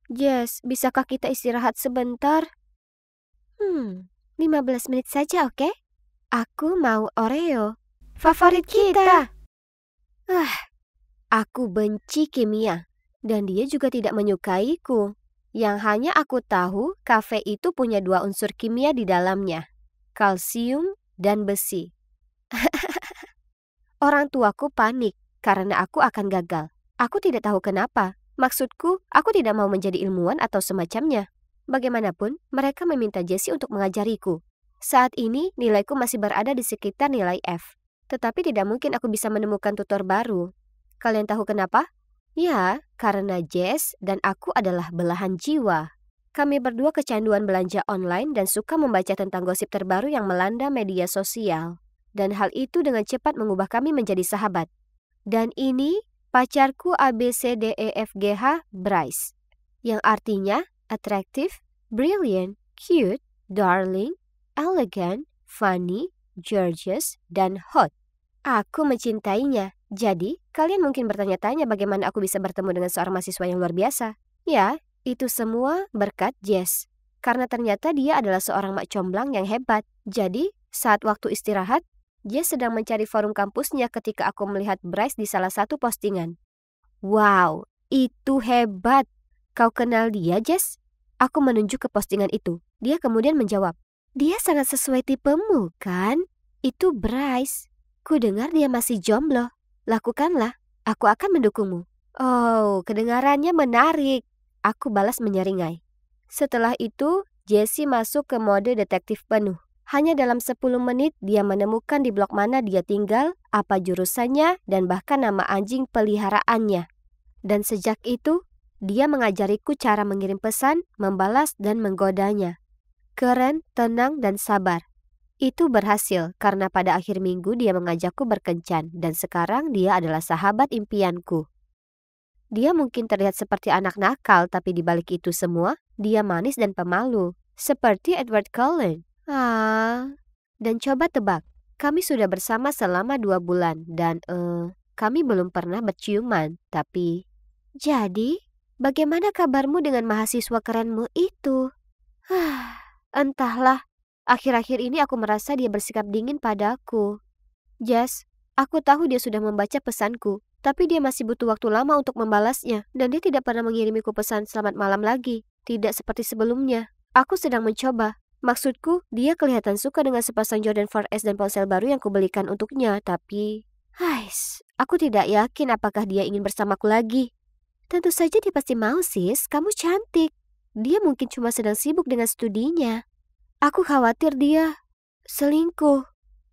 Jess, bisakah kita istirahat sebentar? 15 menit saja, oke? Aku mau Oreo. Favorit kita. Aku benci kimia. Dan dia juga tidak menyukaiku. Yang hanya aku tahu, kafe itu punya 2 unsur kimia di dalamnya. Kalsium dan besi. Orang tuaku panik karena aku akan gagal. Aku tidak tahu kenapa. Maksudku, aku tidak mau menjadi ilmuwan atau semacamnya. Bagaimanapun, mereka meminta Jessie untuk mengajariku. Saat ini, nilaiku masih berada di sekitar nilai F. Tetapi tidak mungkin aku bisa menemukan tutor baru. Kalian tahu kenapa? Ya, karena Jess dan aku adalah belahan jiwa. Kami berdua kecanduan belanja online dan suka membaca tentang gosip terbaru yang melanda media sosial. Dan hal itu dengan cepat mengubah kami menjadi sahabat. Dan ini pacarku ABCDEFGH Bryce. Yang artinya attractive, brilliant, cute, darling, elegant, funny, gorgeous, dan hot. Aku mencintainya. Jadi, kalian mungkin bertanya-tanya bagaimana aku bisa bertemu dengan seorang mahasiswa yang luar biasa. Ya, itu semua berkat Jess. Karena ternyata dia adalah seorang mak comblang yang hebat. Jadi, saat waktu istirahat, Jess sedang mencari forum kampusnya ketika aku melihat Bryce di salah satu postingan. Wow, itu hebat. Kau kenal dia, Jess? Aku menunjuk ke postingan itu. Dia kemudian menjawab, dia sangat sesuai tipemu, kan? Itu Bryce. Ku dengar dia masih jomblo. Lakukanlah, aku akan mendukungmu. Oh, kedengarannya menarik. Aku balas menyeringai. Setelah itu, Jessie masuk ke mode detektif penuh. Hanya dalam 10 menit dia menemukan di blok mana dia tinggal, apa jurusannya, dan bahkan nama anjing peliharaannya. Dan sejak itu, dia mengajariku cara mengirim pesan, membalas, dan menggodanya. Keren, tenang, dan sabar. Itu berhasil karena pada akhir minggu dia mengajakku berkencan dan sekarang dia adalah sahabat impianku. Dia mungkin terlihat seperti anak nakal tapi di balik itu semua, dia manis dan pemalu. Seperti Edward Cullen. Dan coba tebak, kami sudah bersama selama 2 bulan dan kami belum pernah berciuman, tapi... Jadi, bagaimana kabarmu dengan mahasiswa kerenmu itu? Entahlah. Akhir-akhir ini aku merasa dia bersikap dingin padaku. Jess, aku tahu dia sudah membaca pesanku, tapi dia masih butuh waktu lama untuk membalasnya, dan dia tidak pernah mengirimiku pesan selamat malam lagi. Tidak seperti sebelumnya. Aku sedang mencoba. Maksudku, dia kelihatan suka dengan sepasang Jordan 4S dan ponsel baru yang kubelikan untuknya, tapi... aku tidak yakin apakah dia ingin bersamaku lagi. Tentu saja dia pasti mau, sis. Kamu cantik. Dia mungkin cuma sedang sibuk dengan studinya. Aku khawatir dia selingkuh.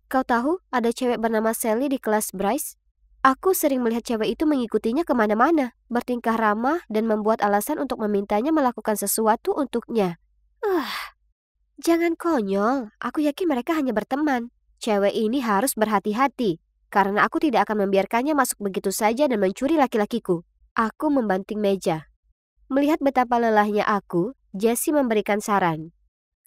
Kau tahu ada cewek bernama Sally di kelas Bryce? Aku sering melihat cewek itu mengikutinya kemana-mana, bertingkah ramah dan membuat alasan untuk memintanya melakukan sesuatu untuknya. Jangan konyol, aku yakin mereka hanya berteman. Cewek ini harus berhati-hati, karena aku tidak akan membiarkannya masuk begitu saja dan mencuri laki-lakiku. Aku membanting meja. Melihat betapa lelahnya aku, Jessie memberikan saran.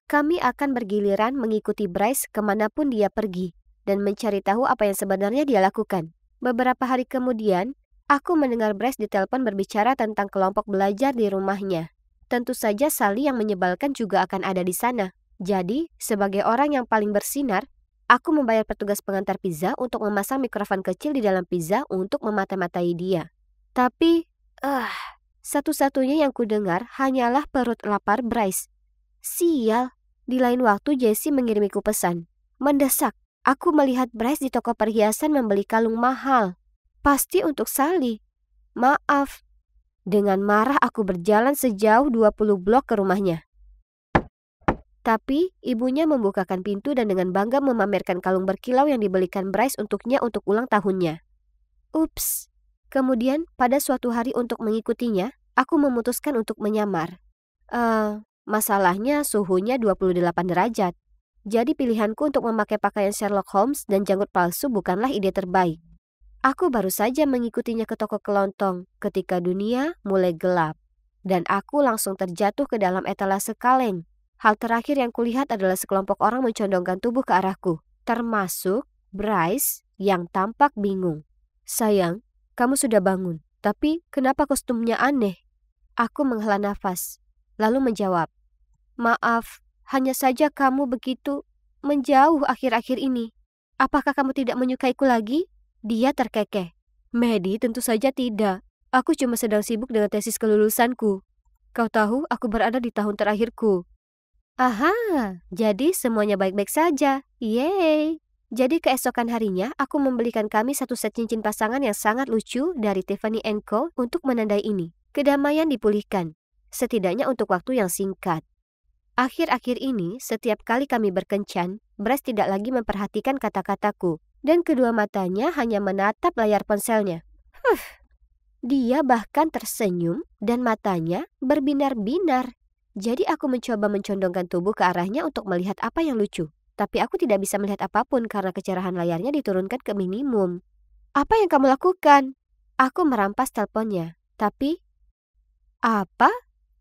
Kami akan bergiliran mengikuti Bryce kemanapun dia pergi dan mencari tahu apa yang sebenarnya dia lakukan. Beberapa hari kemudian, aku mendengar Bryce ditelepon berbicara tentang kelompok belajar di rumahnya. Tentu saja Sally yang menyebalkan juga akan ada di sana. Jadi, sebagai orang yang paling bersinar, aku membayar petugas pengantar pizza untuk memasang mikrofon kecil di dalam pizza untuk memata-matai dia. Tapi, satu-satunya yang kudengar hanyalah perut lapar Bryce. Sial. Di lain waktu Jessie mengirimiku pesan. Mendesak, aku melihat Bryce di toko perhiasan membeli kalung mahal. Pasti untuk Sally. Maaf. Dengan marah aku berjalan sejauh 20 blok ke rumahnya. Tapi ibunya membukakan pintu dan dengan bangga memamerkan kalung berkilau yang dibelikan Bryce untuknya untuk ulang tahunnya. Ups. Kemudian pada suatu hari untuk mengikutinya, aku memutuskan untuk menyamar. Masalahnya suhunya 28 derajat. Jadi pilihanku untuk memakai pakaian Sherlock Holmes dan janggut palsu bukanlah ide terbaik. Aku baru saja mengikutinya ke toko kelontong ketika dunia mulai gelap. Dan aku langsung terjatuh ke dalam etalase kaleng. Hal terakhir yang kulihat adalah sekelompok orang mencondongkan tubuh ke arahku. Termasuk Bryce yang tampak bingung. Sayang, kamu sudah bangun. Tapi kenapa kostumnya aneh? Aku menghela nafas, lalu menjawab, "Maaf, hanya saja kamu begitu menjauh akhir-akhir ini. Apakah kamu tidak menyukaiku lagi?" Dia terkekeh. "Medi, tentu saja tidak. Aku cuma sedang sibuk dengan tesis kelulusanku. Kau tahu, aku berada di tahun terakhirku." Aha, jadi semuanya baik-baik saja. Yeay. Jadi keesokan harinya, aku membelikan kami satu set cincin pasangan yang sangat lucu dari Tiffany & Co. untuk menandai ini. Kedamaian dipulihkan, setidaknya untuk waktu yang singkat. Akhir-akhir ini, setiap kali kami berkencan, Bryce tidak lagi memperhatikan kata-kataku, dan kedua matanya hanya menatap layar ponselnya. Dia bahkan tersenyum dan matanya berbinar-binar. Jadi aku mencoba mencondongkan tubuh ke arahnya untuk melihat apa yang lucu. Tapi aku tidak bisa melihat apapun karena kecerahan layarnya diturunkan ke minimum. "Apa yang kamu lakukan?" Aku merampas teleponnya. Tapi, "Apa?"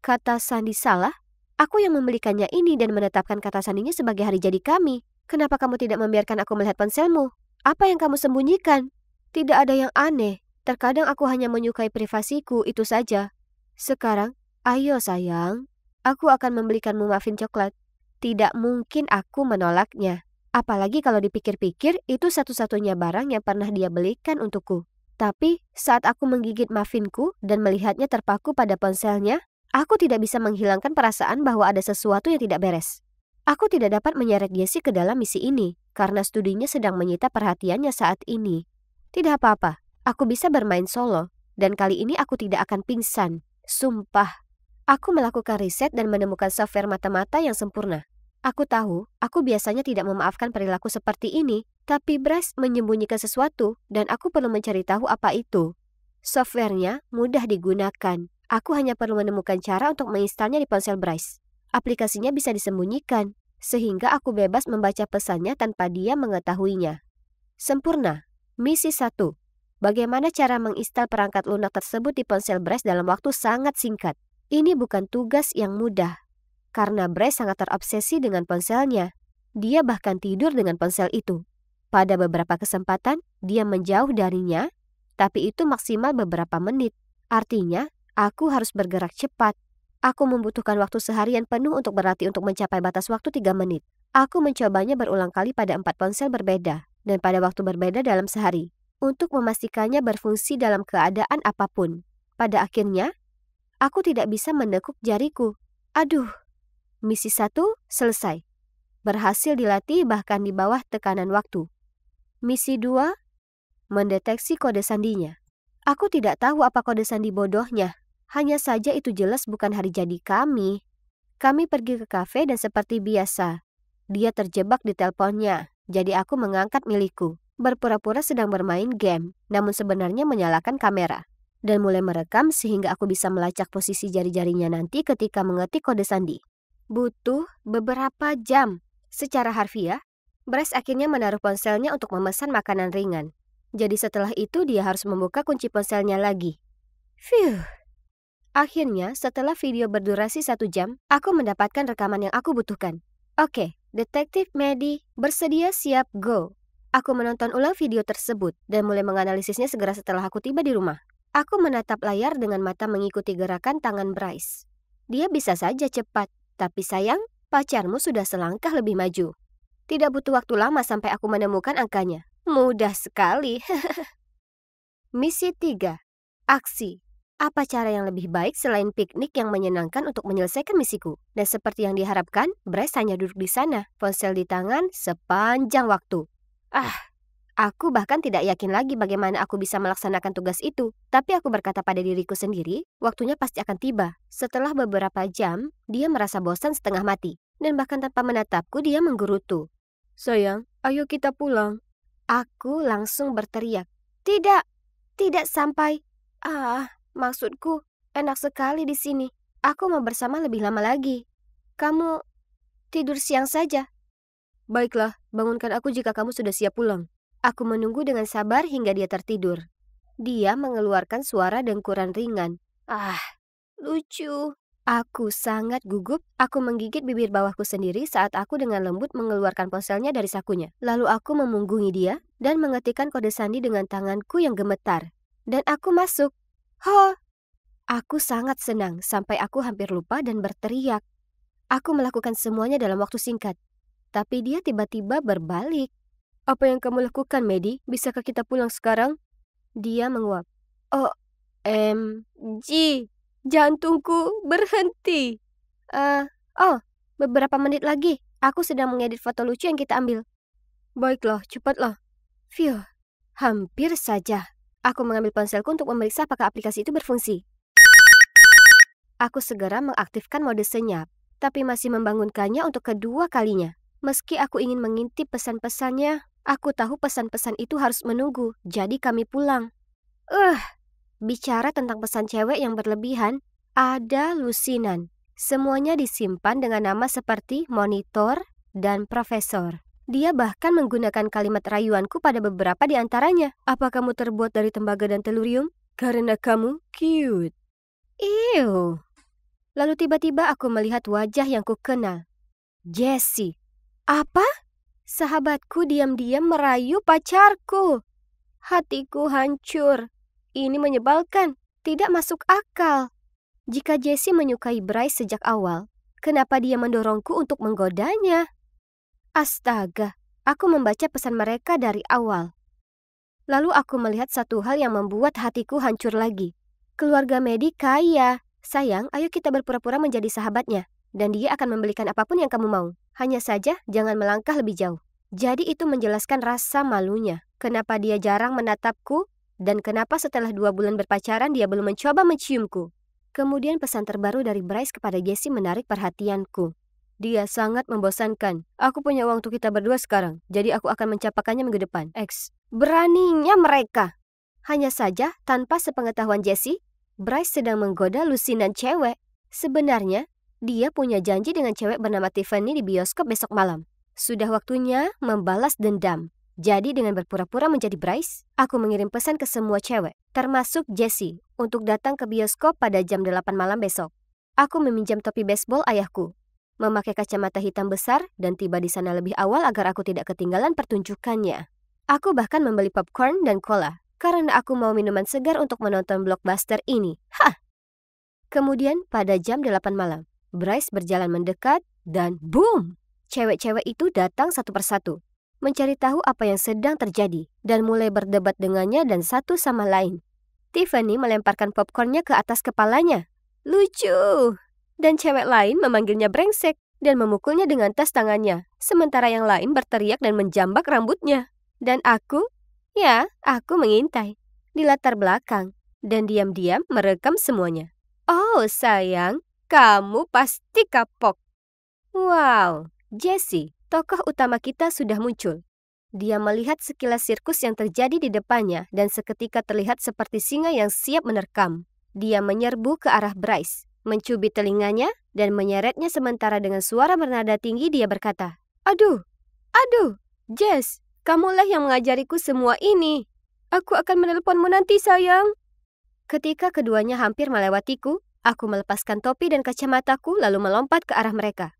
Kata Sandy salah. "Aku yang membelikannya ini dan menetapkan kata sandinya sebagai hari jadi kami. Kenapa kamu tidak membiarkan aku melihat ponselmu? Apa yang kamu sembunyikan?" "Tidak ada yang aneh. Terkadang aku hanya menyukai privasiku, itu saja." "Sekarang, ayo sayang. Aku akan membelikanmu muffin coklat." Tidak mungkin aku menolaknya. Apalagi kalau dipikir-pikir itu satu-satunya barang yang pernah dia belikan untukku. Tapi saat aku menggigit muffinku dan melihatnya terpaku pada ponselnya, aku tidak bisa menghilangkan perasaan bahwa ada sesuatu yang tidak beres. Aku tidak dapat menyeret Jessie ke dalam misi ini karena studinya sedang menyita perhatiannya saat ini. Tidak apa-apa, aku bisa bermain solo dan kali ini aku tidak akan pingsan. Sumpah. Aku melakukan riset dan menemukan software mata-mata yang sempurna. Aku tahu, aku biasanya tidak memaafkan perilaku seperti ini, tapi Bryce menyembunyikan sesuatu dan aku perlu mencari tahu apa itu. Softwarenya mudah digunakan. Aku hanya perlu menemukan cara untuk menginstalnya di ponsel Bryce. Aplikasinya bisa disembunyikan, sehingga aku bebas membaca pesannya tanpa dia mengetahuinya. Sempurna. Misi 1. Bagaimana cara menginstal perangkat lunak tersebut di ponsel Bryce dalam waktu sangat singkat. Ini bukan tugas yang mudah, karena Bryce sangat terobsesi dengan ponselnya. Dia bahkan tidur dengan ponsel itu. Pada beberapa kesempatan, dia menjauh darinya, tapi itu maksimal beberapa menit. Artinya, aku harus bergerak cepat. Aku membutuhkan waktu seharian penuh untuk berlatih untuk mencapai batas waktu 3 menit. Aku mencobanya berulang kali pada 4 ponsel berbeda, dan pada waktu berbeda dalam sehari, untuk memastikannya berfungsi dalam keadaan apapun. Pada akhirnya, aku tidak bisa menekuk jariku. Aduh, misi 1 selesai. Berhasil dilatih bahkan di bawah tekanan waktu. Misi 2, mendeteksi kode sandinya. Aku tidak tahu apa kode sandi bodohnya. Hanya saja itu jelas bukan hari jadi kami. Kami pergi ke kafe dan seperti biasa, dia terjebak di teleponnya. Jadi aku mengangkat milikku, berpura-pura sedang bermain game, namun sebenarnya menyalakan kamera. Dan mulai merekam sehingga aku bisa melacak posisi jari-jarinya nanti ketika mengetik kode sandi. Butuh beberapa jam. Secara harfiah, Bryce akhirnya menaruh ponselnya untuk memesan makanan ringan. Jadi setelah itu dia harus membuka kunci ponselnya lagi. Phew. Akhirnya setelah video berdurasi 1 jam, aku mendapatkan rekaman yang aku butuhkan. Oke, Detektif Medi, bersedia siap go. Aku menonton ulang video tersebut dan mulai menganalisisnya segera setelah aku tiba di rumah. Aku menatap layar dengan mata mengikuti gerakan tangan Bryce. Dia bisa saja cepat, tapi sayang, pacarmu sudah selangkah lebih maju. Tidak butuh waktu lama sampai aku menemukan angkanya. Mudah sekali. Misi 3. Aksi. Apa cara yang lebih baik selain piknik yang menyenangkan untuk menyelesaikan misiku? Dan seperti yang diharapkan, Bryce hanya duduk di sana, ponsel di tangan sepanjang waktu. Aku bahkan tidak yakin lagi bagaimana aku bisa melaksanakan tugas itu. Tapi aku berkata pada diriku sendiri, waktunya pasti akan tiba. Setelah beberapa jam, dia merasa bosan setengah mati. Dan bahkan tanpa menatapku, dia menggerutu. Sayang, ayo kita pulang. Aku langsung berteriak. Tidak, tidak sampai. Maksudku, enak sekali di sini. Aku mau bersama lebih lama lagi. Kamu tidur siang saja. Baiklah, bangunkan aku jika kamu sudah siap pulang. Aku menunggu dengan sabar hingga dia tertidur. Dia mengeluarkan suara dengkuran ringan. Lucu. Aku sangat gugup. Aku menggigit bibir bawahku sendiri saat aku dengan lembut mengeluarkan ponselnya dari sakunya. Lalu aku memunggungi dia dan mengetikkan kode sandi dengan tanganku yang gemetar. Dan aku masuk. Ho! Aku sangat senang sampai aku hampir lupa dan berteriak. Aku melakukan semuanya dalam waktu singkat. Tapi dia tiba-tiba berbalik. Apa yang kamu lakukan, Medi? Bisakah kita pulang sekarang? Dia menguap. OMG, jantungku berhenti. Beberapa menit lagi. Aku sedang mengedit foto lucu yang kita ambil. Baiklah, cepatlah. Phew, hampir saja. Aku mengambil ponselku untuk memeriksa apakah aplikasi itu berfungsi. Aku segera mengaktifkan mode senyap, tapi masih membangunkannya untuk kedua kalinya. Meski aku ingin mengintip pesan-pesannya, aku tahu pesan-pesan itu harus menunggu, jadi kami pulang. Bicara tentang pesan cewek yang berlebihan, ada lusinan. Semuanya disimpan dengan nama seperti monitor dan profesor. Dia bahkan menggunakan kalimat rayuanku pada beberapa di antaranya. Apa kamu terbuat dari tembaga dan telurium? Karena kamu cute. Ew. Lalu tiba-tiba aku melihat wajah yang kukenal. Jessie. Apa? Sahabatku diam-diam merayu pacarku. Hatiku hancur. Ini menyebalkan. Tidak masuk akal. Jika Jessie menyukai Bryce sejak awal, kenapa dia mendorongku untuk menggodanya? Astaga, aku membaca pesan mereka dari awal. Lalu aku melihat satu hal yang membuat hatiku hancur lagi. Keluarga Medi kaya. Sayang, ayo kita berpura-pura menjadi sahabatnya. Dan dia akan membelikan apapun yang kamu mau. Hanya saja, jangan melangkah lebih jauh. Jadi itu menjelaskan rasa malunya. Kenapa dia jarang menatapku, dan kenapa setelah 2 bulan berpacaran dia belum mencoba menciumku. Kemudian pesan terbaru dari Bryce kepada Jessie menarik perhatianku. Dia sangat membosankan. Aku punya uang untuk kita berdua sekarang, jadi aku akan mencapakannya minggu depan. X. Beraninya mereka. Hanya saja, tanpa sepengetahuan Jessie, Bryce sedang menggoda lusinan cewek. Sebenarnya, dia punya janji dengan cewek bernama Tiffany di bioskop besok malam. Sudah waktunya membalas dendam. Jadi dengan berpura-pura menjadi Bryce, aku mengirim pesan ke semua cewek, termasuk Jessie, untuk datang ke bioskop pada jam 8 malam besok. Aku meminjam topi baseball ayahku, memakai kacamata hitam besar, dan tiba di sana lebih awal agar aku tidak ketinggalan pertunjukannya. Aku bahkan membeli popcorn dan cola, karena aku mau minuman segar untuk menonton blockbuster ini. Kemudian pada jam 8 malam, Bryce berjalan mendekat dan boom! Cewek-cewek itu datang satu persatu, mencari tahu apa yang sedang terjadi, dan mulai berdebat dengannya dan satu sama lain. Tiffany melemparkan popcornnya ke atas kepalanya. Lucu! Dan cewek lain memanggilnya brengsek dan memukulnya dengan tas tangannya, sementara yang lain berteriak dan menjambak rambutnya. Dan aku mengintai di latar belakang dan diam-diam merekam semuanya. Oh sayang, kamu pasti kapok. Wow, Jessie, tokoh utama kita sudah muncul. Dia melihat sekilas sirkus yang terjadi di depannya dan seketika terlihat seperti singa yang siap menerkam. Dia menyerbu ke arah Bryce, mencubit telinganya dan menyeretnya sementara dengan suara bernada tinggi dia berkata, Aduh, Jess. Kamulah yang mengajariku semua ini. Aku akan menelponmu nanti, sayang. Ketika keduanya hampir melewatiku, aku melepaskan topi dan kacamataku lalu melompat ke arah mereka.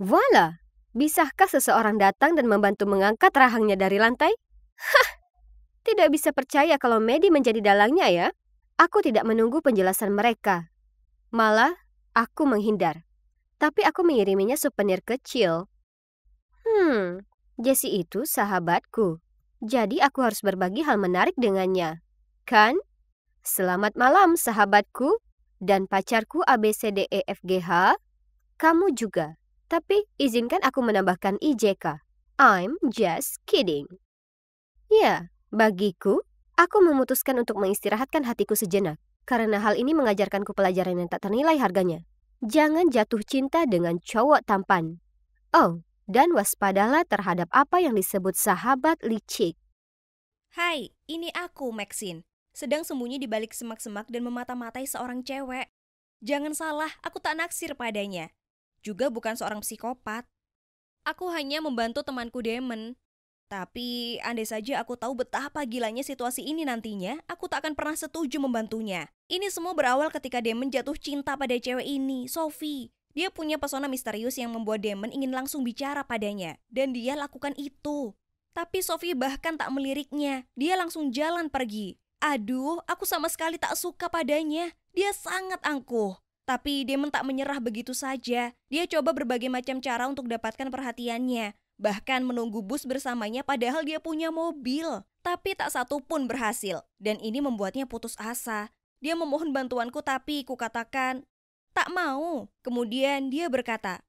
Voila! Bisakah seseorang datang dan membantu mengangkat rahangnya dari lantai? Tidak bisa percaya kalau Medi menjadi dalangnya ya. Aku tidak menunggu penjelasan mereka. Malah, aku menghindar. Tapi aku mengiriminya souvenir kecil. Jessie itu sahabatku. Jadi aku harus berbagi hal menarik dengannya. Kan? Selamat malam sahabatku dan pacarku ABCDEFGH. Kamu juga. Tapi izinkan aku menambahkan IJK. I'm just kidding. Ya, bagiku, aku memutuskan untuk mengistirahatkan hatiku sejenak. Karena hal ini mengajarkanku pelajaran yang tak ternilai harganya. Jangan jatuh cinta dengan cowok tampan. Oh, dan waspadalah terhadap apa yang disebut sahabat licik. Hai, ini aku, Maxine. Sedang sembunyi di balik semak-semak dan memata-matai seorang cewek. Jangan salah, aku tak naksir padanya. Juga bukan seorang psikopat. Aku hanya membantu temanku Damon. Tapi, andai saja aku tahu betapa gilanya situasi ini nantinya, aku tak akan pernah setuju membantunya. Ini semua berawal ketika Damon jatuh cinta pada cewek ini, Sophie. Dia punya pesona misterius yang membuat Damon ingin langsung bicara padanya. Dan dia lakukan itu. Tapi Sophie bahkan tak meliriknya. Dia langsung jalan pergi. Aduh, aku sama sekali tak suka padanya. Dia sangat angkuh. Tapi Damon tak menyerah begitu saja. Dia coba berbagai macam cara untuk dapatkan perhatiannya. Bahkan menunggu bus bersamanya padahal dia punya mobil. Tapi tak satu pun berhasil. Dan ini membuatnya putus asa. Dia memohon bantuanku tapi kukatakan, tak mau. Kemudian dia berkata,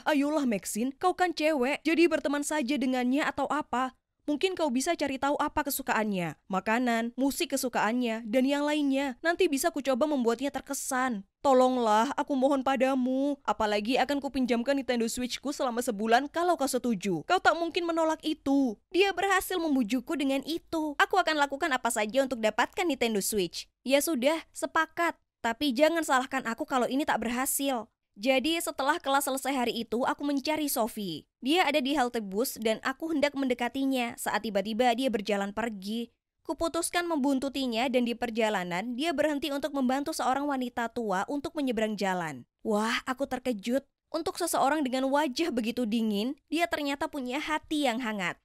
ayolah Maxine, kau kan cewek, jadi berteman saja dengannya atau apa. Mungkin kau bisa cari tahu apa kesukaannya, makanan, musik kesukaannya, dan yang lainnya. Nanti bisa ku coba membuatnya terkesan. Tolonglah, aku mohon padamu. Apalagi akan kupinjamkan Nintendo Switch-ku selama sebulan kalau kau setuju. Kau tak mungkin menolak itu. Dia berhasil membujukku dengan itu. Aku akan lakukan apa saja untuk dapatkan Nintendo Switch. Ya sudah, sepakat. Tapi jangan salahkan aku kalau ini tak berhasil. Jadi setelah kelas selesai hari itu, aku mencari Sophie. Dia ada di halte bus dan aku hendak mendekatinya saat tiba-tiba dia berjalan pergi. Kuputuskan membuntutinya dan di perjalanan dia berhenti untuk membantu seorang wanita tua untuk menyeberang jalan. Wah, aku terkejut. Untuk seseorang dengan wajah begitu dingin, dia ternyata punya hati yang hangat.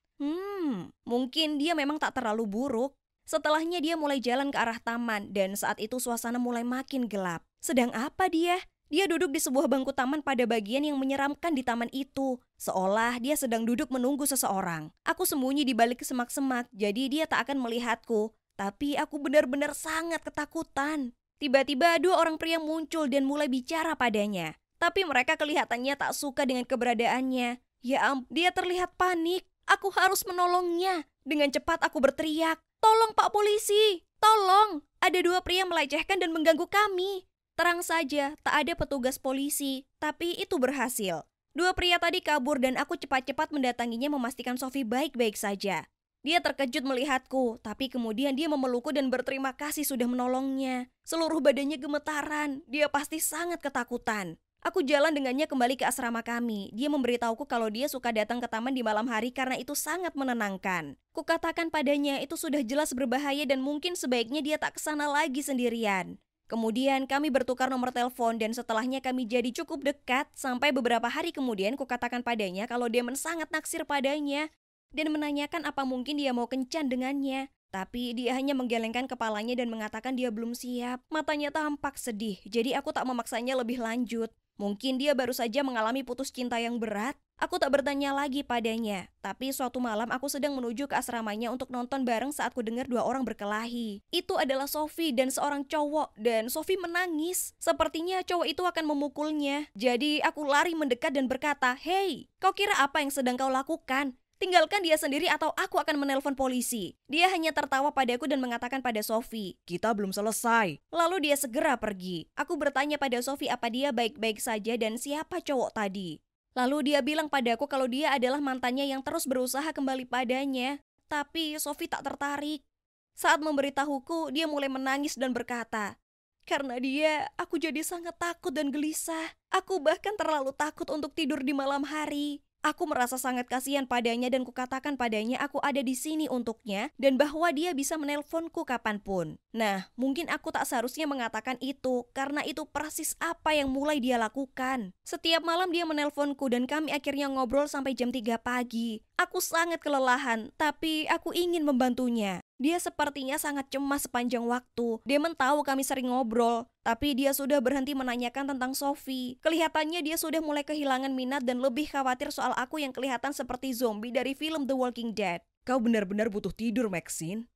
Mungkin dia memang tak terlalu buruk. Setelahnya dia mulai jalan ke arah taman dan saat itu suasana mulai makin gelap. Sedang apa dia? Dia duduk di sebuah bangku taman pada bagian yang menyeramkan di taman itu. Seolah dia sedang duduk menunggu seseorang. Aku sembunyi di balik semak-semak, jadi dia tak akan melihatku. Tapi aku benar-benar sangat ketakutan. Tiba-tiba dua orang pria muncul dan mulai bicara padanya. Tapi mereka kelihatannya tak suka dengan keberadaannya. Ya ampun, dia terlihat panik. Aku harus menolongnya. Dengan cepat aku berteriak, "Tolong Pak Polisi! Tolong! Ada dua pria melecehkan dan mengganggu kami." Terang saja, tak ada petugas polisi, tapi itu berhasil. Dua pria tadi kabur dan aku cepat-cepat mendatanginya memastikan Sophie baik-baik saja. Dia terkejut melihatku, tapi kemudian dia memelukku dan berterima kasih sudah menolongnya. Seluruh badannya gemetaran, dia pasti sangat ketakutan. Aku jalan dengannya kembali ke asrama kami. Dia memberitahuku kalau dia suka datang ke taman di malam hari karena itu sangat menenangkan. Kukatakan padanya itu sudah jelas berbahaya dan mungkin sebaiknya dia tak kesana lagi sendirian. Kemudian kami bertukar nomor telepon dan setelahnya kami jadi cukup dekat sampai beberapa hari kemudian kukatakan padanya kalau Damon sangat naksir padanya dan menanyakan apa mungkin dia mau kencan dengannya. Tapi dia hanya menggelengkan kepalanya dan mengatakan dia belum siap. Matanya tampak sedih, jadi aku tak memaksanya lebih lanjut. Mungkin dia baru saja mengalami putus cinta yang berat. Aku tak bertanya lagi padanya. Tapi suatu malam aku sedang menuju ke asramanya untuk nonton bareng saat ku dengar dua orang berkelahi. Itu adalah Sophie dan seorang cowok dan Sophie menangis. Sepertinya cowok itu akan memukulnya. Jadi aku lari mendekat dan berkata, "Hei, kau kira apa yang sedang kau lakukan? Tinggalkan dia sendiri atau aku akan menelpon polisi." Dia hanya tertawa padaku dan mengatakan pada Sophie, "Kita belum selesai." Lalu dia segera pergi. Aku bertanya pada Sophie apa dia baik-baik saja dan siapa cowok tadi. Lalu dia bilang padaku kalau dia adalah mantannya yang terus berusaha kembali padanya. Tapi Sophie tak tertarik. Saat memberitahuku, dia mulai menangis dan berkata, "Karena dia, aku jadi sangat takut dan gelisah. Aku bahkan terlalu takut untuk tidur di malam hari." Aku merasa sangat kasihan padanya dan kukatakan padanya aku ada di sini untuknya dan bahwa dia bisa menelponku kapanpun. Nah, mungkin aku tak seharusnya mengatakan itu karena itu persis apa yang mulai dia lakukan. Setiap malam dia menelponku dan kami akhirnya ngobrol sampai jam 3 pagi. Aku sangat kelelahan, tapi aku ingin membantunya. Dia sepertinya sangat cemas sepanjang waktu. Damon tahu kami sering ngobrol, tapi dia sudah berhenti menanyakan tentang Sophie. Kelihatannya dia sudah mulai kehilangan minat dan lebih khawatir soal aku yang kelihatan seperti zombie dari film The Walking Dead. "Kau benar-benar butuh tidur, Maxine."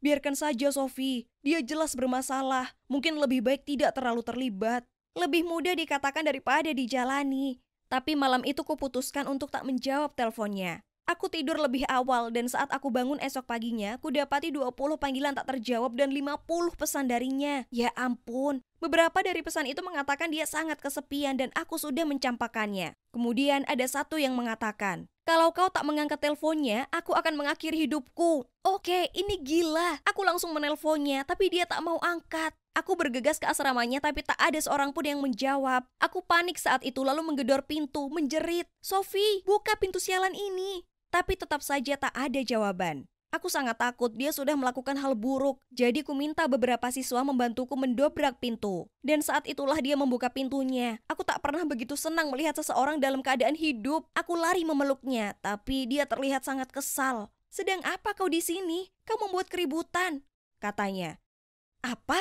"Biarkan saja Sophie, dia jelas bermasalah. Mungkin lebih baik tidak terlalu terlibat. Lebih mudah dikatakan daripada dijalani." Tapi malam itu kuputuskan untuk tak menjawab teleponnya. Aku tidur lebih awal dan saat aku bangun esok paginya, ku dapati 20 panggilan tak terjawab dan 50 pesan darinya. Ya ampun, beberapa dari pesan itu mengatakan dia sangat kesepian dan aku sudah mencampakannya. Kemudian ada satu yang mengatakan, "Kalau kau tak mengangkat teleponnya, aku akan mengakhiri hidupku." Oke, ini gila. Aku langsung menelponnya, tapi dia tak mau angkat. Aku bergegas ke asramanya tapi tak ada seorang pun yang menjawab. Aku panik saat itu lalu menggedor pintu, menjerit, "Sophie, buka pintu sialan ini." Tapi tetap saja tak ada jawaban. Aku sangat takut dia sudah melakukan hal buruk, jadi ku minta beberapa siswa membantuku mendobrak pintu. Dan saat itulah dia membuka pintunya. Aku tak pernah begitu senang melihat seseorang dalam keadaan hidup. Aku lari memeluknya, tapi dia terlihat sangat kesal. "Sedang apa kau di sini? Kau membuat keributan," katanya. "Apa?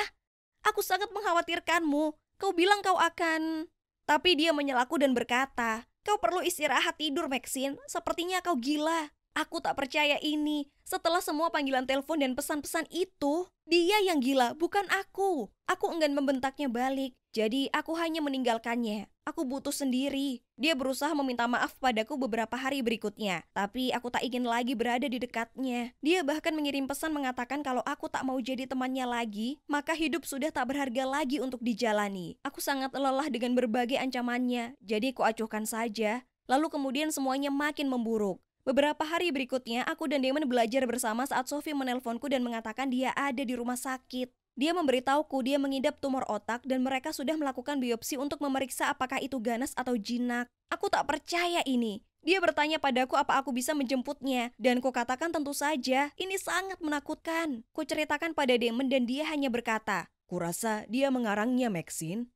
Aku sangat mengkhawatirkanmu. Kau bilang kau akan... Tapi dia menyelaku dan berkata, kau perlu istirahat tidur, Maxine. Sepertinya kau gila. Aku tak percaya ini. Setelah semua panggilan telepon dan pesan-pesan itu, dia yang gila, bukan aku. Aku enggan membentaknya balik. Jadi aku hanya meninggalkannya. Aku butuh sendiri. Dia berusaha meminta maaf padaku beberapa hari berikutnya. Tapi aku tak ingin lagi berada di dekatnya. Dia bahkan mengirim pesan mengatakan kalau aku tak mau jadi temannya lagi, maka hidup sudah tak berharga lagi untuk dijalani. Aku sangat lelah dengan berbagai ancamannya. Jadi ku acuhkan saja. Lalu kemudian semuanya makin memburuk. Beberapa hari berikutnya, aku dan Damon belajar bersama saat Sophie menelponku dan mengatakan dia ada di rumah sakit. Dia memberitahuku dia mengidap tumor otak dan mereka sudah melakukan biopsi untuk memeriksa apakah itu ganas atau jinak. Aku tak percaya ini. Dia bertanya padaku apa aku bisa menjemputnya, dan ku katakan tentu saja, ini sangat menakutkan. Ku ceritakan pada Damon dan dia hanya berkata, "Kurasa dia mengarangnya, Maxine.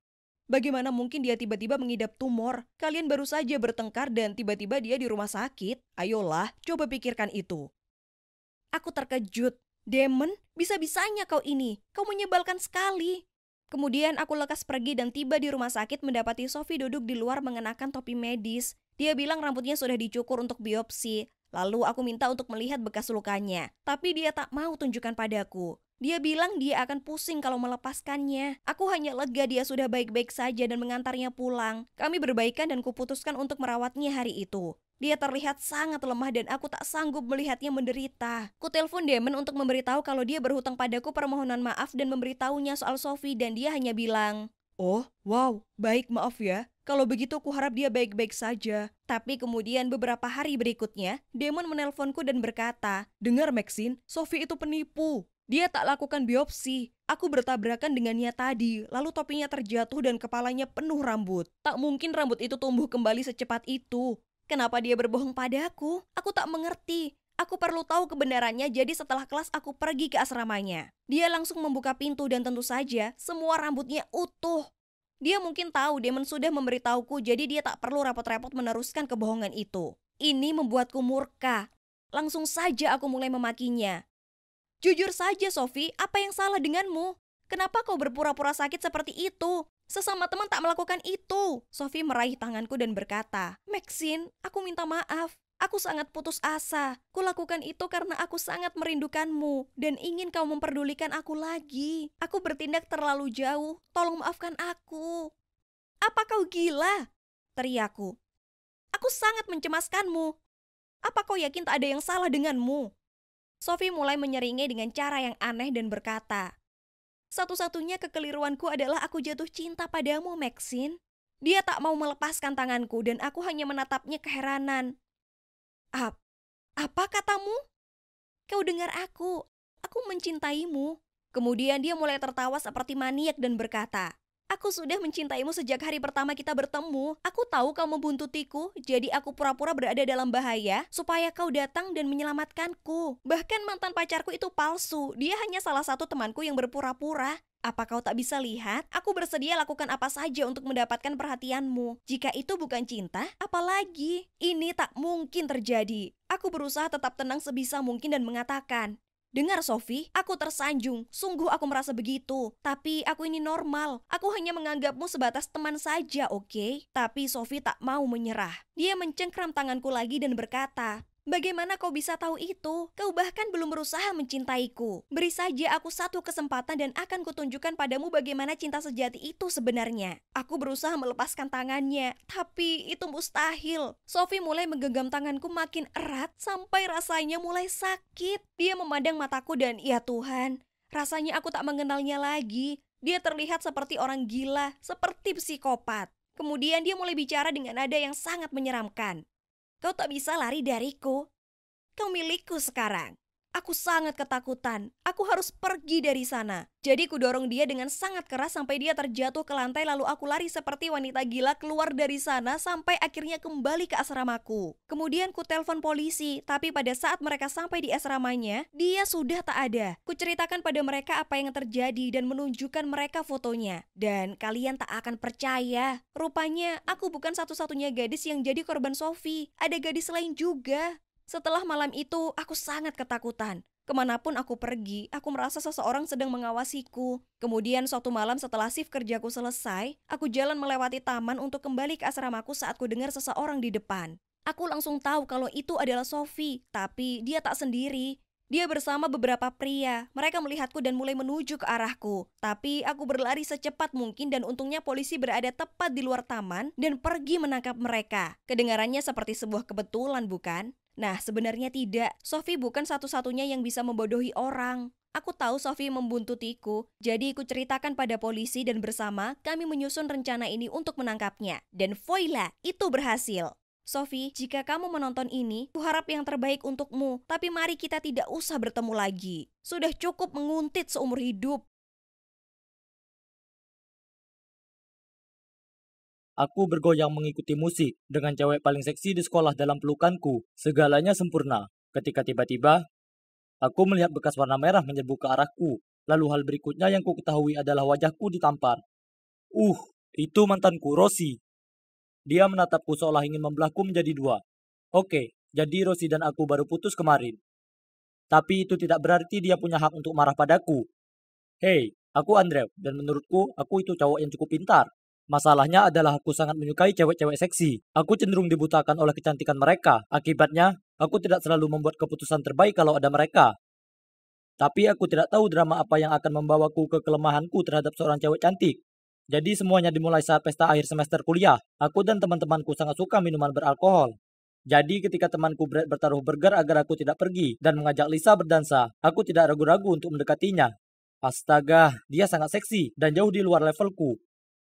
Bagaimana mungkin dia tiba-tiba mengidap tumor? Kalian baru saja bertengkar dan tiba-tiba dia di rumah sakit. Ayolah, coba pikirkan itu." Aku terkejut. Damon, bisa-bisanya kau ini. Kau menyebalkan sekali. Kemudian aku lekas pergi dan tiba di rumah sakit mendapati Sophie duduk di luar mengenakan topi medis. Dia bilang rambutnya sudah dicukur untuk biopsi. Lalu aku minta untuk melihat bekas lukanya. Tapi dia tak mau tunjukkan padaku. Dia bilang dia akan pusing kalau melepaskannya. Aku hanya lega dia sudah baik-baik saja dan mengantarnya pulang. Kami berbaikan dan kuputuskan untuk merawatnya hari itu. Dia terlihat sangat lemah dan aku tak sanggup melihatnya menderita. Ku telepon Damon untuk memberitahu kalau dia berhutang padaku permohonan maaf dan memberitahunya soal Sophie dan dia hanya bilang, "Oh, wow, baik, maaf ya. Kalau begitu ku harap dia baik-baik saja." Tapi kemudian beberapa hari berikutnya, Damon menelponku dan berkata, "Dengar Maxine, Sophie itu penipu. Dia tak lakukan biopsi. Aku bertabrakan dengannya tadi, lalu topinya terjatuh dan kepalanya penuh rambut. Tak mungkin rambut itu tumbuh kembali secepat itu. Kenapa dia berbohong padaku? Aku tak mengerti. Aku perlu tahu kebenarannya, jadi setelah kelas aku pergi ke asramanya. Dia langsung membuka pintu dan tentu saja semua rambutnya utuh. Dia mungkin tahu Damon sudah memberitahuku, jadi dia tak perlu repot-repot meneruskan kebohongan itu. Ini membuatku murka. Langsung saja aku mulai memakinya. "Jujur saja, Sophie, apa yang salah denganmu? Kenapa kau berpura-pura sakit seperti itu? Sesama teman tak melakukan itu." Sophie meraih tanganku dan berkata, "Maxine, aku minta maaf. Aku sangat putus asa. Kulakukan itu karena aku sangat merindukanmu dan ingin kau memperdulikan aku lagi. Aku bertindak terlalu jauh. Tolong maafkan aku." "Apa kau gila?" teriakku. "Aku sangat mencemaskanmu. Apa kau yakin tak ada yang salah denganmu?" Sophie mulai menyeringai dengan cara yang aneh dan berkata, "Satu-satunya kekeliruanku adalah aku jatuh cinta padamu, Maxine." Dia tak mau melepaskan tanganku dan aku hanya menatapnya keheranan. Apa katamu?" "Kau dengar aku. Aku mencintaimu." Kemudian dia mulai tertawa seperti maniak dan berkata, "Aku sudah mencintaimu sejak hari pertama kita bertemu. Aku tahu kau membuntutiku, jadi aku pura-pura berada dalam bahaya supaya kau datang dan menyelamatkanku. Bahkan mantan pacarku itu palsu. Dia hanya salah satu temanku yang berpura-pura. Apa kau tak bisa lihat? Aku bersedia lakukan apa saja untuk mendapatkan perhatianmu. Jika itu bukan cinta, apalagi? Ini tak mungkin terjadi." Aku berusaha tetap tenang sebisa mungkin dan mengatakan, "Dengar Sophie, aku tersanjung. Sungguh aku merasa begitu. Tapi aku ini normal. Aku hanya menganggapmu sebatas teman saja, oke?" Tapi Sophie tak mau menyerah. Dia mencengkram tanganku lagi dan berkata, "Bagaimana kau bisa tahu itu? Kau bahkan belum berusaha mencintaiku. Beri saja aku satu kesempatan dan akan kutunjukkan padamu bagaimana cinta sejati itu sebenarnya." Aku berusaha melepaskan tangannya, tapi itu mustahil. Sophie mulai menggenggam tanganku makin erat sampai rasanya mulai sakit. Dia memandang mataku dan ya Tuhan, rasanya aku tak mengenalnya lagi. Dia terlihat seperti orang gila, seperti psikopat. Kemudian dia mulai bicara dengan nada yang sangat menyeramkan. "Kau tak bisa lari dariku. Kau milikku sekarang. Aku sangat ketakutan. Aku harus pergi dari sana." Jadi kudorong dia dengan sangat keras sampai dia terjatuh ke lantai, lalu aku lari seperti wanita gila keluar dari sana sampai akhirnya kembali ke asramaku. Kemudian ku telepon polisi, tapi pada saat mereka sampai di asramanya, dia sudah tak ada. Ku ceritakan pada mereka apa yang terjadi dan menunjukkan mereka fotonya. Dan kalian tak akan percaya. Rupanya aku bukan satu-satunya gadis yang jadi korban Sophie. Ada gadis lain juga. Setelah malam itu, aku sangat ketakutan. Kemanapun aku pergi, aku merasa seseorang sedang mengawasiku. Kemudian suatu malam setelah shift kerjaku selesai, aku jalan melewati taman untuk kembali ke asramaku saat ku dengar seseorang di depan. Aku langsung tahu kalau itu adalah Sophie, tapi dia tak sendiri. Dia bersama beberapa pria. Mereka melihatku dan mulai menuju ke arahku. Tapi aku berlari secepat mungkin dan untungnya polisi berada tepat di luar taman dan pergi menangkap mereka. Kedengarannya seperti sebuah kebetulan, bukan? Nah, sebenarnya tidak. Sophie bukan satu-satunya yang bisa membodohi orang. Aku tahu Sophie membuntutiku, jadi aku ceritakan pada polisi dan bersama kami menyusun rencana ini untuk menangkapnya. Dan voila, itu berhasil. Sophie, jika kamu menonton ini, kuharap yang terbaik untukmu. Tapi mari kita tidak usah bertemu lagi. Sudah cukup menguntit seumur hidup. Aku bergoyang mengikuti musik dengan cewek paling seksi di sekolah dalam pelukanku. Segalanya sempurna. Ketika tiba-tiba, aku melihat bekas warna merah menyerbu ke arahku. Lalu hal berikutnya yang ku ketahui adalah wajahku ditampar. Itu mantanku, Rosie. Dia menatapku seolah ingin membelahku menjadi dua. Oke, jadi Rosie dan aku baru putus kemarin. Tapi itu tidak berarti dia punya hak untuk marah padaku. Hei, aku Andrew, dan menurutku aku itu cowok yang cukup pintar. Masalahnya adalah aku sangat menyukai cewek-cewek seksi. Aku cenderung dibutakan oleh kecantikan mereka. Akibatnya, aku tidak selalu membuat keputusan terbaik kalau ada mereka. Tapi aku tidak tahu drama apa yang akan membawaku ke kelemahanku terhadap seorang cewek cantik. Jadi semuanya dimulai saat pesta akhir semester kuliah. Aku dan teman-temanku sangat suka minuman beralkohol. Jadi ketika temanku Brad bertaruh burger agar aku tidak pergi dan mengajak Lisa berdansa, aku tidak ragu-ragu untuk mendekatinya. Astaga, dia sangat seksi dan jauh di luar levelku.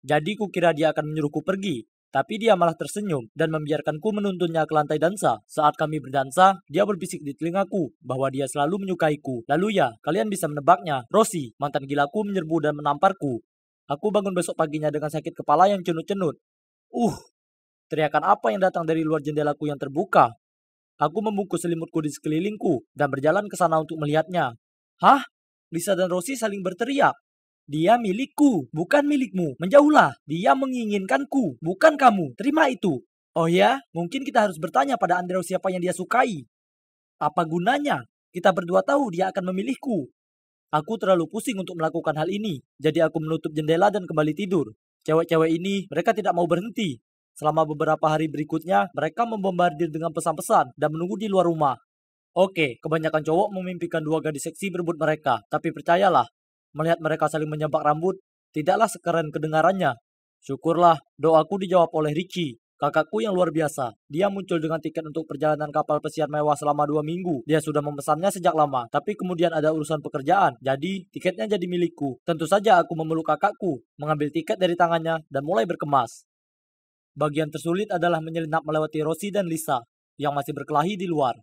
Jadi kukira dia akan menyuruhku pergi. Tapi dia malah tersenyum dan membiarkanku menuntunnya ke lantai dansa. Saat kami berdansa, dia berbisik di telingaku bahwa dia selalu menyukaiku. Lalu ya, kalian bisa menebaknya. Rosie, mantan gilaku, menyerbu dan menamparku. Aku bangun besok paginya dengan sakit kepala yang cenut-cenut. Teriakan apa yang datang dari luar jendelaku yang terbuka? Aku membungkus selimutku di sekelilingku dan berjalan ke sana untuk melihatnya. Hah? Lisa dan Rosie saling berteriak. Dia milikku, bukan milikmu. Menjauhlah. Dia menginginkanku, bukan kamu. Terima itu. Oh ya, mungkin kita harus bertanya pada Andrew siapa yang dia sukai. Apa gunanya? Kita berdua tahu dia akan memilihku. Aku terlalu pusing untuk melakukan hal ini, jadi aku menutup jendela dan kembali tidur. Cewek-cewek ini, mereka tidak mau berhenti. Selama beberapa hari berikutnya, mereka membombardir dengan pesan-pesan dan menunggu di luar rumah. Oke, kebanyakan cowok memimpikan dua gadis seksi berebut mereka, tapi percayalah, melihat mereka saling menyabak rambut, tidaklah sekeren kedengarannya. Syukurlah, doaku dijawab oleh Richie. Kakakku yang luar biasa. Dia muncul dengan tiket untuk perjalanan kapal pesiar mewah selama 2 minggu. Dia sudah memesannya sejak lama, tapi kemudian ada urusan pekerjaan. Jadi, tiketnya jadi milikku. Tentu saja aku memeluk kakakku, mengambil tiket dari tangannya, dan mulai berkemas. Bagian tersulit adalah menyelinap melewati Rosie dan Lisa, yang masih berkelahi di luar.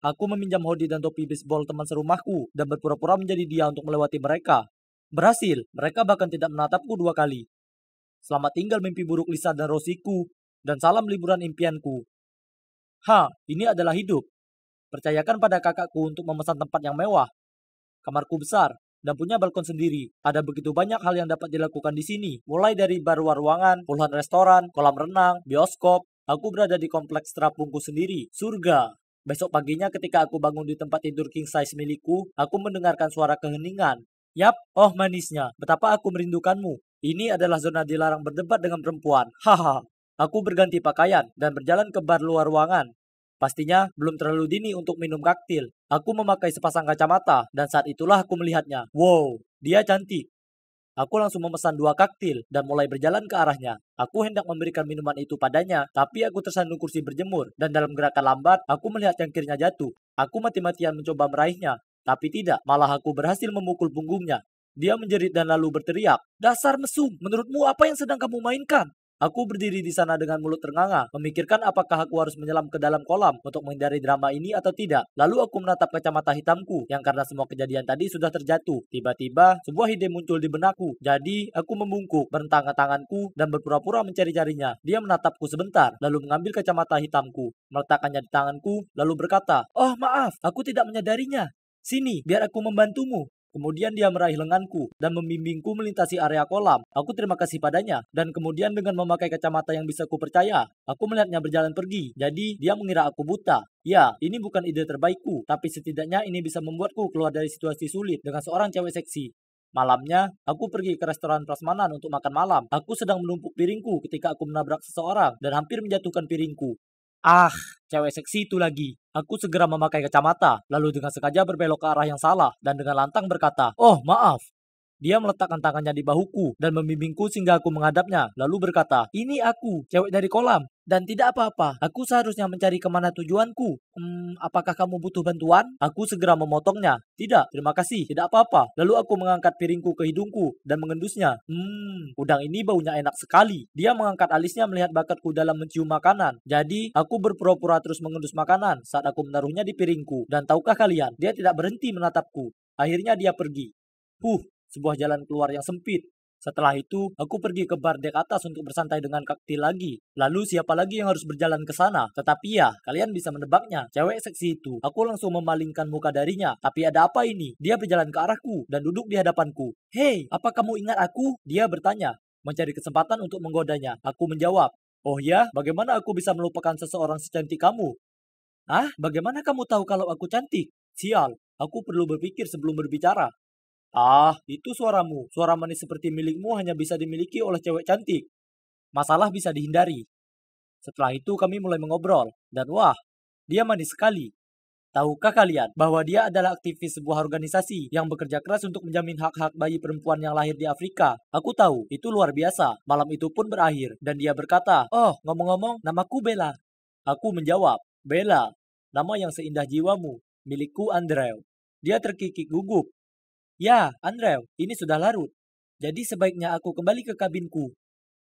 Aku meminjam hoodie dan topi baseball teman serumahku, dan berpura-pura menjadi dia untuk melewati mereka. Berhasil, mereka bahkan tidak menatapku 2 kali. Selamat tinggal mimpi buruk Lisa dan Rosieku. Dan salam liburan impianku. Ini adalah hidup. Percayakan pada kakakku untuk memesan tempat yang mewah. Kamarku besar dan punya balkon sendiri. Ada begitu banyak hal yang dapat dilakukan di sini. Mulai dari bar ruangan, puluhan restoran, kolam renang, bioskop. Aku berada di kompleks terapungku sendiri. Surga. Besok paginya ketika aku bangun di tempat tidur king size milikku, aku mendengarkan suara keheningan. Yap, oh manisnya. Betapa aku merindukanmu. Ini adalah zona dilarang berdebat dengan perempuan. Haha. Aku berganti pakaian dan berjalan ke bar luar ruangan. Pastinya belum terlalu dini untuk minum kaktil. Aku memakai sepasang kacamata dan saat itulah aku melihatnya. Wow, dia cantik. Aku langsung memesan 2 kaktil dan mulai berjalan ke arahnya. Aku hendak memberikan minuman itu padanya, tapi aku tersandung kursi berjemur dan dalam gerakan lambat aku melihat cangkirnya jatuh. Aku mati-matian mencoba meraihnya, tapi tidak, malah aku berhasil memukul punggungnya. Dia menjerit dan lalu berteriak, "Dasar mesum, menurutmu apa yang sedang kamu mainkan?" Aku berdiri di sana dengan mulut ternganga, memikirkan apakah aku harus menyelam ke dalam kolam untuk menghindari drama ini atau tidak. Lalu aku menatap kacamata hitamku, yang karena semua kejadian tadi sudah terjatuh. Tiba-tiba, sebuah ide muncul di benakku. Jadi, aku membungkuk, berentang tanganku, dan berpura-pura mencari-carinya. Dia menatapku sebentar, lalu mengambil kacamata hitamku, meletakkannya di tanganku, lalu berkata, "Oh maaf, aku tidak menyadarinya. Sini, biar aku membantumu." Kemudian dia meraih lenganku dan membimbingku melintasi area kolam. Aku terima kasih padanya. Dan kemudian dengan memakai kacamata yang bisa kupercaya, aku melihatnya berjalan pergi. Jadi dia mengira aku buta. Ya, ini bukan ide terbaikku, tapi setidaknya ini bisa membuatku keluar dari situasi sulit dengan seorang cewek seksi. Malamnya, aku pergi ke restoran prasmanan untuk makan malam. Aku sedang menumpuk piringku ketika aku menabrak seseorang dan hampir menjatuhkan piringku. Ah, cewek seksi itu lagi. Aku segera memakai kacamata, lalu dengan sengaja berbelok ke arah yang salah, dan dengan lantang berkata, "Oh, maaf." Dia meletakkan tangannya di bahuku, dan membimbingku sehingga aku menghadapnya, lalu berkata, "Ini aku, cewek dari kolam. Dan tidak apa-apa, aku seharusnya mencari kemana tujuanku. Apakah kamu butuh bantuan?" Aku segera memotongnya. "Tidak, terima kasih, tidak apa-apa." Lalu aku mengangkat piringku ke hidungku dan mengendusnya. Udang ini baunya enak sekali. Dia mengangkat alisnya melihat bakatku dalam mencium makanan. Jadi, aku berpura-pura terus mengendus makanan saat aku menaruhnya di piringku. Dan tahukah kalian, dia tidak berhenti menatapku. Akhirnya dia pergi. Sebuah jalan keluar yang sempit. Setelah itu, aku pergi ke bar dek atas untuk bersantai dengan kaktil lagi. Lalu siapa lagi yang harus berjalan ke sana? Tetapi ya, kalian bisa menebaknya. Cewek seksi itu. Aku langsung memalingkan muka darinya. Tapi ada apa ini? Dia berjalan ke arahku dan duduk di hadapanku. "Hei, apa kamu ingat aku?" Dia bertanya, mencari kesempatan untuk menggodanya. Aku menjawab, "Oh ya, bagaimana aku bisa melupakan seseorang secantik kamu?" "Ah, bagaimana kamu tahu kalau aku cantik?" "Sial, aku perlu berpikir sebelum berbicara." "Ah, itu suaramu. Suara manis seperti milikmu hanya bisa dimiliki oleh cewek cantik. Masalah bisa dihindari." Setelah itu kami mulai mengobrol. Dan wah, dia manis sekali. Tahukah kalian bahwa dia adalah aktivis sebuah organisasi yang bekerja keras untuk menjamin hak-hak bayi perempuan yang lahir di Afrika? Aku tahu, itu luar biasa. Malam itu pun berakhir. Dan dia berkata, "Oh, ngomong-ngomong, namaku Bella." Aku menjawab, "Bella, nama yang seindah jiwamu. Milikku Andrew." Dia terkikik gugup. "Ya, Andrew, ini sudah larut. Jadi sebaiknya aku kembali ke kabinku."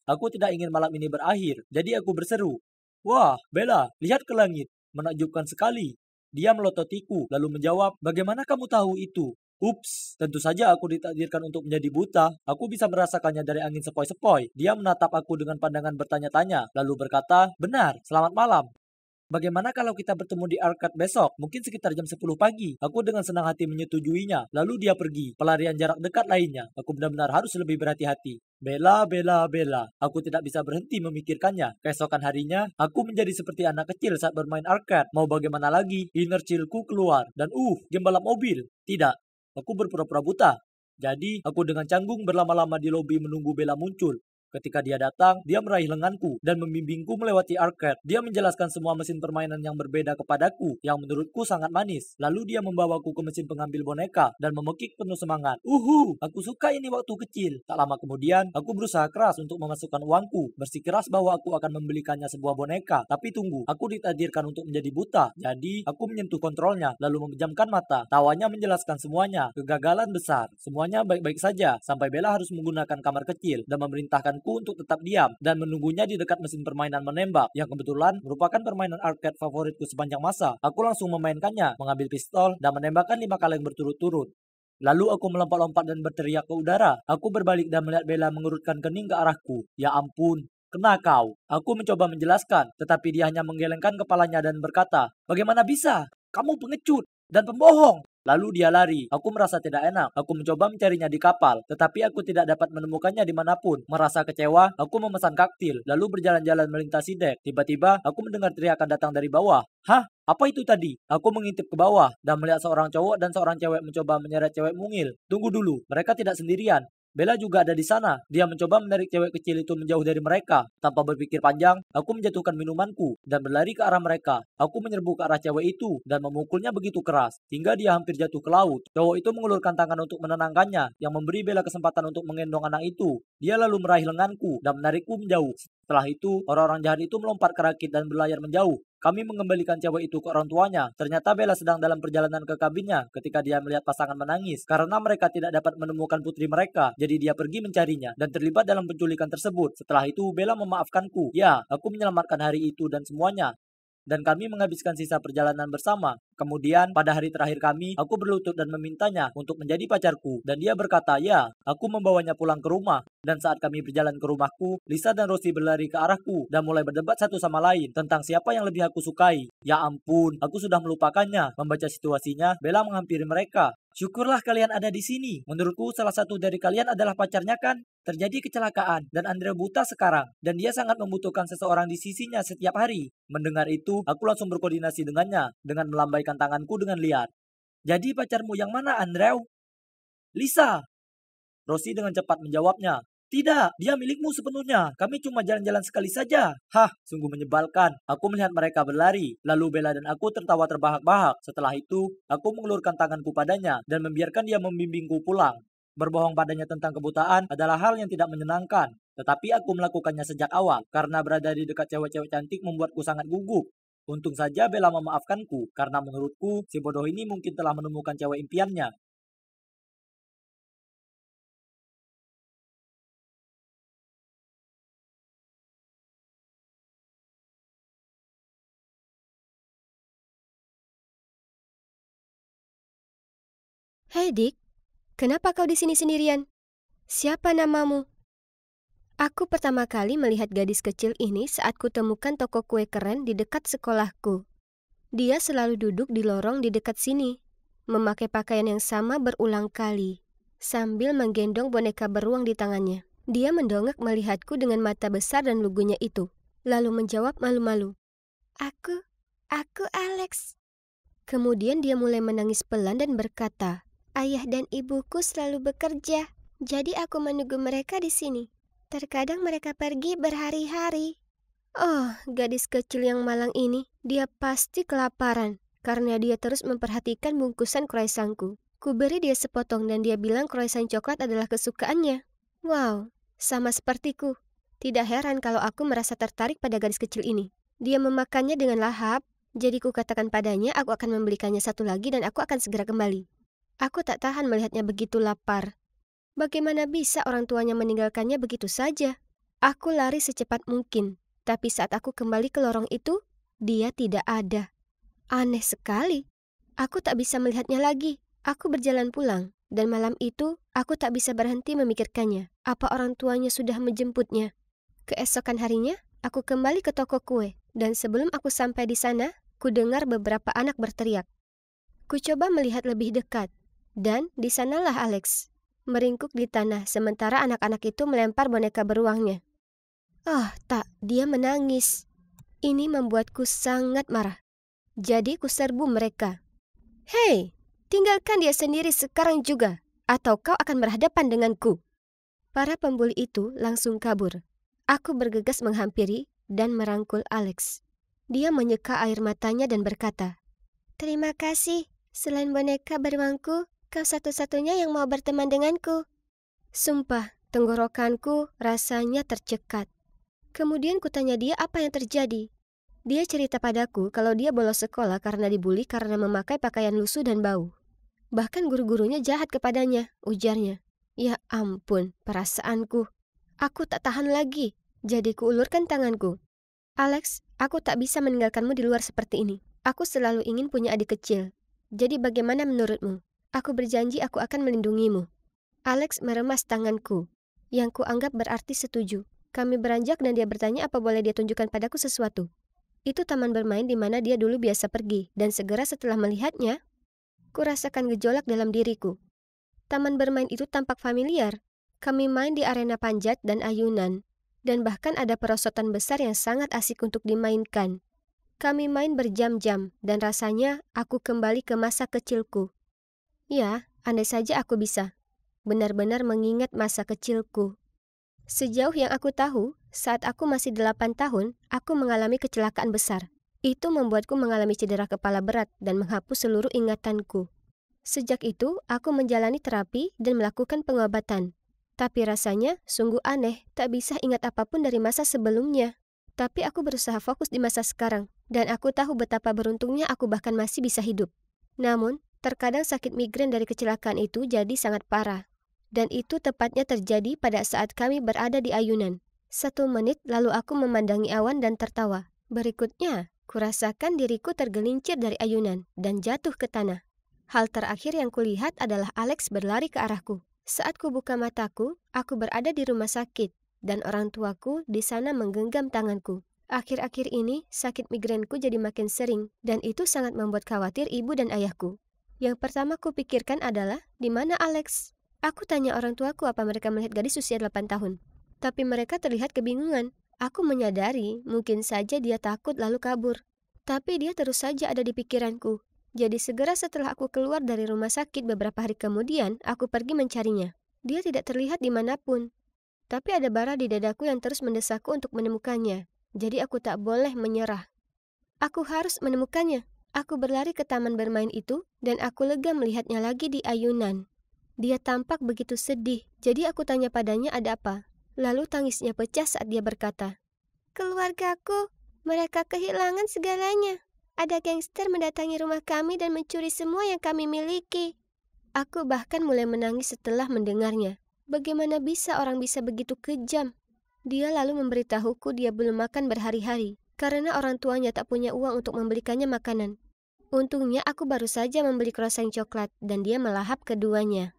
Aku tidak ingin malam ini berakhir, jadi aku berseru, "Wah, Bella, lihat ke langit. Menakjubkan sekali." Dia melototiku, lalu menjawab, "Bagaimana kamu tahu itu?" Ups, tentu saja aku ditakdirkan untuk menjadi buta. Aku bisa merasakannya dari angin sepoi-sepoi. Dia menatap aku dengan pandangan bertanya-tanya, lalu berkata, "Benar, selamat malam. Bagaimana kalau kita bertemu di arcade besok? Mungkin sekitar jam 10 pagi." Aku dengan senang hati menyetujuinya. Lalu dia pergi. Pelarian jarak dekat lainnya. Aku benar-benar harus lebih berhati-hati. Bella, Bella, Bella. Aku tidak bisa berhenti memikirkannya. Keesokan harinya, aku menjadi seperti anak kecil saat bermain arcade. Mau bagaimana lagi? Inner chillku keluar. Dan game balap mobil. Tidak. Aku berpura-pura buta. Jadi, aku dengan canggung berlama-lama di lobi menunggu Bella muncul. Ketika dia datang, dia meraih lenganku dan membimbingku melewati arcade. Dia menjelaskan semua mesin permainan yang berbeda kepadaku, yang menurutku sangat manis. Lalu dia membawaku ke mesin pengambil boneka dan memekik penuh semangat. Aku suka ini waktu kecil. Tak lama kemudian, aku berusaha keras untuk memasukkan uangku, bersikeras bahwa aku akan membelikannya sebuah boneka. Tapi tunggu, aku ditakdirkan untuk menjadi buta. Jadi, aku menyentuh kontrolnya, lalu memejamkan mata. Tawanya menjelaskan semuanya. Kegagalan besar. Semuanya baik-baik saja, sampai Bella harus menggunakan kamar kecil dan memerintahkan untuk tetap diam dan menunggunya di dekat mesin permainan menembak yang kebetulan merupakan permainan arcade favoritku sepanjang masa. Aku langsung memainkannya, mengambil pistol dan menembakkan 5 kali yang berturut-turut. Lalu aku melompat-lompat dan berteriak ke udara. Aku berbalik dan melihat Bella mengurutkan kening ke arahku. Ya ampun, kena kau. Aku mencoba menjelaskan, tetapi dia hanya menggelengkan kepalanya dan berkata, "Bagaimana bisa? Kamu pengecut dan pembohong." Lalu dia lari. Aku merasa tidak enak. Aku mencoba mencarinya di kapal, tetapi aku tidak dapat menemukannya dimanapun. Merasa kecewa, aku memesan kaktil, lalu berjalan-jalan melintasi dek. Tiba-tiba, aku mendengar teriakan datang dari bawah. "Hah? Apa itu tadi?" Aku mengintip ke bawah dan melihat seorang cowok dan seorang cewek mencoba menyeret cewek mungil. Tunggu dulu, mereka tidak sendirian. Bella juga ada di sana. Dia mencoba menarik cewek kecil itu menjauh dari mereka. Tanpa berpikir panjang, aku menjatuhkan minumanku dan berlari ke arah mereka. Aku menyerbu ke arah cewek itu dan memukulnya begitu keras, hingga dia hampir jatuh ke laut. Cowok itu mengulurkan tangan untuk menenangkannya, yang memberi Bella kesempatan untuk menggendong anak itu. Dia lalu meraih lenganku dan menarikku menjauh. Setelah itu, orang-orang jahat itu melompat ke rakit dan berlayar menjauh. Kami mengembalikan cewek itu ke orang tuanya. Ternyata Bella sedang dalam perjalanan ke kabinnya ketika dia melihat pasangan menangis karena mereka tidak dapat menemukan putri mereka. Jadi dia pergi mencarinya dan terlibat dalam penculikan tersebut. Setelah itu Bella memaafkanku. Ya, aku menyelamatkan hari itu dan semuanya. Dan kami menghabiskan sisa perjalanan bersama. Kemudian, pada hari terakhir kami, aku berlutut dan memintanya untuk menjadi pacarku. Dan dia berkata, "Ya." Aku membawanya pulang ke rumah. Dan saat kami berjalan ke rumahku, Lisa dan Rosie berlari ke arahku dan mulai berdebat satu sama lain tentang siapa yang lebih aku sukai. Ya ampun, aku sudah melupakannya. Membaca situasinya, Bella menghampiri mereka. Syukurlah kalian ada di sini. Menurutku salah satu dari kalian adalah pacarnya kan? Terjadi kecelakaan dan Andrea buta sekarang. Dan dia sangat membutuhkan seseorang di sisinya setiap hari. Mendengar itu, aku langsung berkoordinasi dengannya dengan melambaikan tanganku dengan liar. Jadi pacarmu yang mana, Andrew? Lisa. Rosie dengan cepat menjawabnya. Tidak, dia milikmu sepenuhnya. Kami cuma jalan-jalan sekali saja. Hah, sungguh menyebalkan. Aku melihat mereka berlari. Lalu Bella dan aku tertawa terbahak-bahak. Setelah itu, aku mengulurkan tanganku padanya dan membiarkan dia membimbingku pulang. Berbohong padanya tentang kebutaan adalah hal yang tidak menyenangkan. Tetapi aku melakukannya sejak awal. Karena berada di dekat cewek-cewek cantik membuatku sangat gugup. Untung saja Bella memaafkanku. Karena menurutku, si bodoh ini mungkin telah menemukan cewek impiannya. Hei Dick, kenapa kau di sini sendirian? Siapa namamu? Aku pertama kali melihat gadis kecil ini saat kutemukan toko kue keren di dekat sekolahku. Dia selalu duduk di lorong di dekat sini, memakai pakaian yang sama berulang kali, sambil menggendong boneka beruang di tangannya. Dia mendongak melihatku dengan mata besar dan lugunya itu, lalu menjawab malu-malu. Aku Alex. Kemudian dia mulai menangis pelan dan berkata, ayah dan ibuku selalu bekerja, jadi aku menunggu mereka di sini. Terkadang mereka pergi berhari-hari. Oh, gadis kecil yang malang ini, dia pasti kelaparan, karena dia terus memperhatikan bungkusan croissantku. Ku beri dia sepotong dan dia bilang croissant coklat adalah kesukaannya. Wow, sama sepertiku. Tidak heran kalau aku merasa tertarik pada gadis kecil ini. Dia memakannya dengan lahap, jadi ku katakan padanya aku akan membelikannya satu lagi dan aku akan segera kembali. Aku tak tahan melihatnya begitu lapar. Bagaimana bisa orang tuanya meninggalkannya begitu saja? Aku lari secepat mungkin, tapi saat aku kembali ke lorong itu, dia tidak ada. Aneh sekali. Aku tak bisa melihatnya lagi. Aku berjalan pulang, dan malam itu aku tak bisa berhenti memikirkannya. Apa orang tuanya sudah menjemputnya? Keesokan harinya, aku kembali ke toko kue, dan sebelum aku sampai di sana, ku dengar beberapa anak berteriak. Ku coba melihat lebih dekat, dan di sanalah Alex, meringkuk di tanah sementara anak-anak itu melempar boneka beruangnya. Oh, tak, dia menangis. Ini membuatku sangat marah. Jadi ku serbu mereka. Hei, tinggalkan dia sendiri sekarang juga, atau kau akan berhadapan denganku. Para pembuli itu langsung kabur. Aku bergegas menghampiri dan merangkul Alex. Dia menyeka air matanya dan berkata, terima kasih, selain boneka beruangku, kau satu-satunya yang mau berteman denganku. Sumpah, tenggorokanku rasanya tercekat. Kemudian kutanya dia apa yang terjadi. Dia cerita padaku kalau dia bolos sekolah karena dibully karena memakai pakaian lusuh dan bau. Bahkan guru-gurunya jahat kepadanya, ujarnya. Ya ampun, perasaanku. Aku tak tahan lagi, jadi kuulurkan tanganku. Alex, aku tak bisa meninggalkanmu di luar seperti ini. Aku selalu ingin punya adik kecil. Jadi bagaimana menurutmu? Aku berjanji aku akan melindungimu. Alex meremas tanganku, yang kuanggap berarti setuju. Kami beranjak dan dia bertanya apa boleh dia tunjukkan padaku sesuatu. Itu taman bermain di mana dia dulu biasa pergi, dan segera setelah melihatnya, kurasakan gejolak dalam diriku. Taman bermain itu tampak familiar. Kami main di arena panjat dan ayunan, dan bahkan ada perosotan besar yang sangat asik untuk dimainkan. Kami main berjam-jam, dan rasanya aku kembali ke masa kecilku. Ya, andai saja aku bisa. Benar-benar mengingat masa kecilku. Sejauh yang aku tahu, saat aku masih 8 tahun, aku mengalami kecelakaan besar. Itu membuatku mengalami cedera kepala berat dan menghapus seluruh ingatanku. Sejak itu, aku menjalani terapi dan melakukan pengobatan. Tapi rasanya sungguh aneh, tak bisa ingat apapun dari masa sebelumnya. Tapi aku berusaha fokus di masa sekarang, dan aku tahu betapa beruntungnya aku bahkan masih bisa hidup. Namun, terkadang sakit migrain dari kecelakaan itu jadi sangat parah. Dan itu tepatnya terjadi pada saat kami berada di ayunan. 1 menit lalu aku memandangi awan dan tertawa. Berikutnya, kurasakan diriku tergelincir dari ayunan dan jatuh ke tanah. Hal terakhir yang kulihat adalah Alex berlari ke arahku. Saat kubuka mataku, aku berada di rumah sakit, dan orang tuaku di sana menggenggam tanganku. Akhir-akhir ini, sakit migrainku jadi makin sering, dan itu sangat membuat khawatir ibu dan ayahku. Yang pertama kupikirkan adalah, di mana Alex? Aku tanya orang tuaku apa mereka melihat gadis usia 8 tahun. Tapi mereka terlihat kebingungan. Aku menyadari mungkin saja dia takut lalu kabur. Tapi dia terus saja ada di pikiranku. Jadi segera setelah aku keluar dari rumah sakit beberapa hari kemudian, aku pergi mencarinya. Dia tidak terlihat dimanapun. Tapi ada bara di dadaku yang terus mendesakku untuk menemukannya. Jadi aku tak boleh menyerah. Aku harus menemukannya. Aku berlari ke taman bermain itu, dan aku lega melihatnya lagi di ayunan. Dia tampak begitu sedih, jadi aku tanya padanya ada apa. Lalu tangisnya pecah saat dia berkata, "Keluargaku, mereka kehilangan segalanya. Ada gangster mendatangi rumah kami dan mencuri semua yang kami miliki." Aku bahkan mulai menangis setelah mendengarnya. Bagaimana bisa orang bisa begitu kejam? Dia lalu memberitahuku dia belum makan berhari-hari, karena orang tuanya tak punya uang untuk membelikannya makanan. Untungnya aku baru saja membeli croissant coklat dan dia melahap keduanya.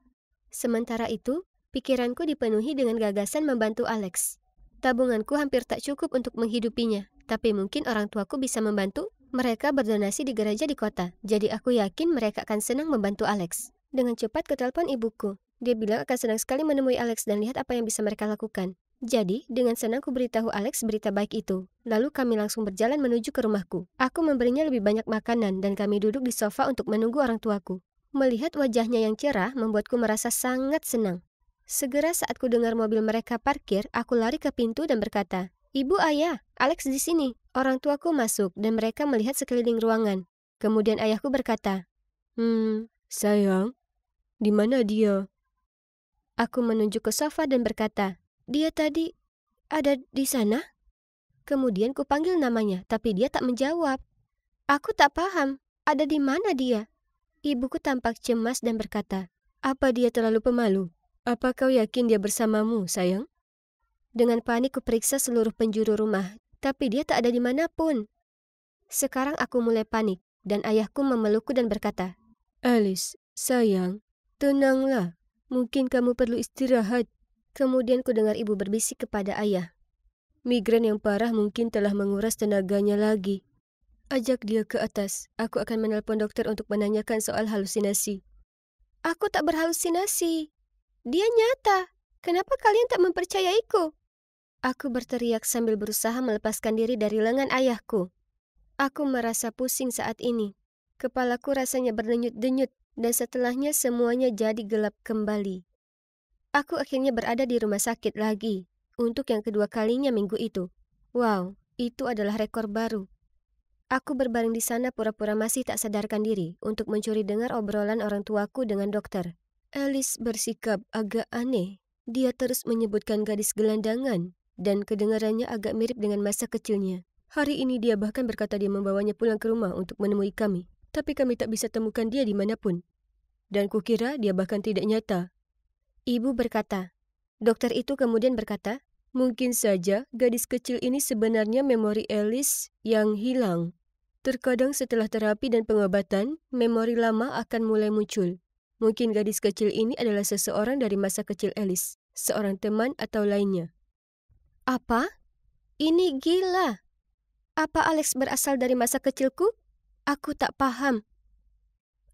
Sementara itu, pikiranku dipenuhi dengan gagasan membantu Alex. Tabunganku hampir tak cukup untuk menghidupinya, tapi mungkin orang tuaku bisa membantu. Mereka berdonasi di gereja di kota, jadi aku yakin mereka akan senang membantu Alex. Dengan cepat kutelepon ibuku. Dia bilang akan senang sekali menemui Alex dan lihat apa yang bisa mereka lakukan. Jadi, dengan senang ku beritahu Alex berita baik itu. Lalu kami langsung berjalan menuju ke rumahku. Aku memberinya lebih banyak makanan dan kami duduk di sofa untuk menunggu orang tuaku. Melihat wajahnya yang cerah membuatku merasa sangat senang. Segera saat ku dengar mobil mereka parkir, aku lari ke pintu dan berkata, "Ibu, ayah, Alex di sini." Orang tuaku masuk dan mereka melihat sekeliling ruangan. Kemudian ayahku berkata, sayang, di mana dia?" Aku menunjuk ke sofa dan berkata, "Dia tadi ada di sana." Kemudian kupanggil namanya, tapi dia tak menjawab. Aku tak paham, ada di mana dia? Ibuku tampak cemas dan berkata, "Apa dia terlalu pemalu? Apa kau yakin dia bersamamu, sayang?" Dengan panik kuperiksa seluruh penjuru rumah, tapi dia tak ada di manapun. Sekarang aku mulai panik, dan ayahku memelukku dan berkata, "Alice, sayang, tenanglah. Mungkin kamu perlu istirahat." Kemudian ku dengar ibu berbisik kepada ayah, "Migren yang parah mungkin telah menguras tenaganya lagi. Ajak dia ke atas. Aku akan menelpon dokter untuk menanyakan soal halusinasi." "Aku tak berhalusinasi. Dia nyata. Kenapa kalian tak mempercayaiku?" Aku berteriak sambil berusaha melepaskan diri dari lengan ayahku. Aku merasa pusing saat ini. Kepalaku rasanya berdenyut-denyut dan setelahnya semuanya jadi gelap kembali. Aku akhirnya berada di rumah sakit lagi, untuk yang kedua kalinya minggu itu. Wow, itu adalah rekor baru. Aku berbaring di sana pura-pura masih tak sadarkan diri untuk mencuri dengar obrolan orang tuaku dengan dokter. Alice bersikap agak aneh. Dia terus menyebutkan gadis gelandangan, dan kedengarannya agak mirip dengan masa kecilnya. Hari ini dia bahkan berkata dia membawanya pulang ke rumah untuk menemui kami. Tapi kami tak bisa temukan dia dimanapun. Dan kukira dia bahkan tidak nyata. Ibu berkata. Dokter itu kemudian berkata, "Mungkin saja gadis kecil ini sebenarnya memori Alice yang hilang. Terkadang setelah terapi dan pengobatan, memori lama akan mulai muncul. Mungkin gadis kecil ini adalah seseorang dari masa kecil Alice, seorang teman atau lainnya." Apa? Ini gila. Apa Alex berasal dari masa kecilku? Aku tak paham.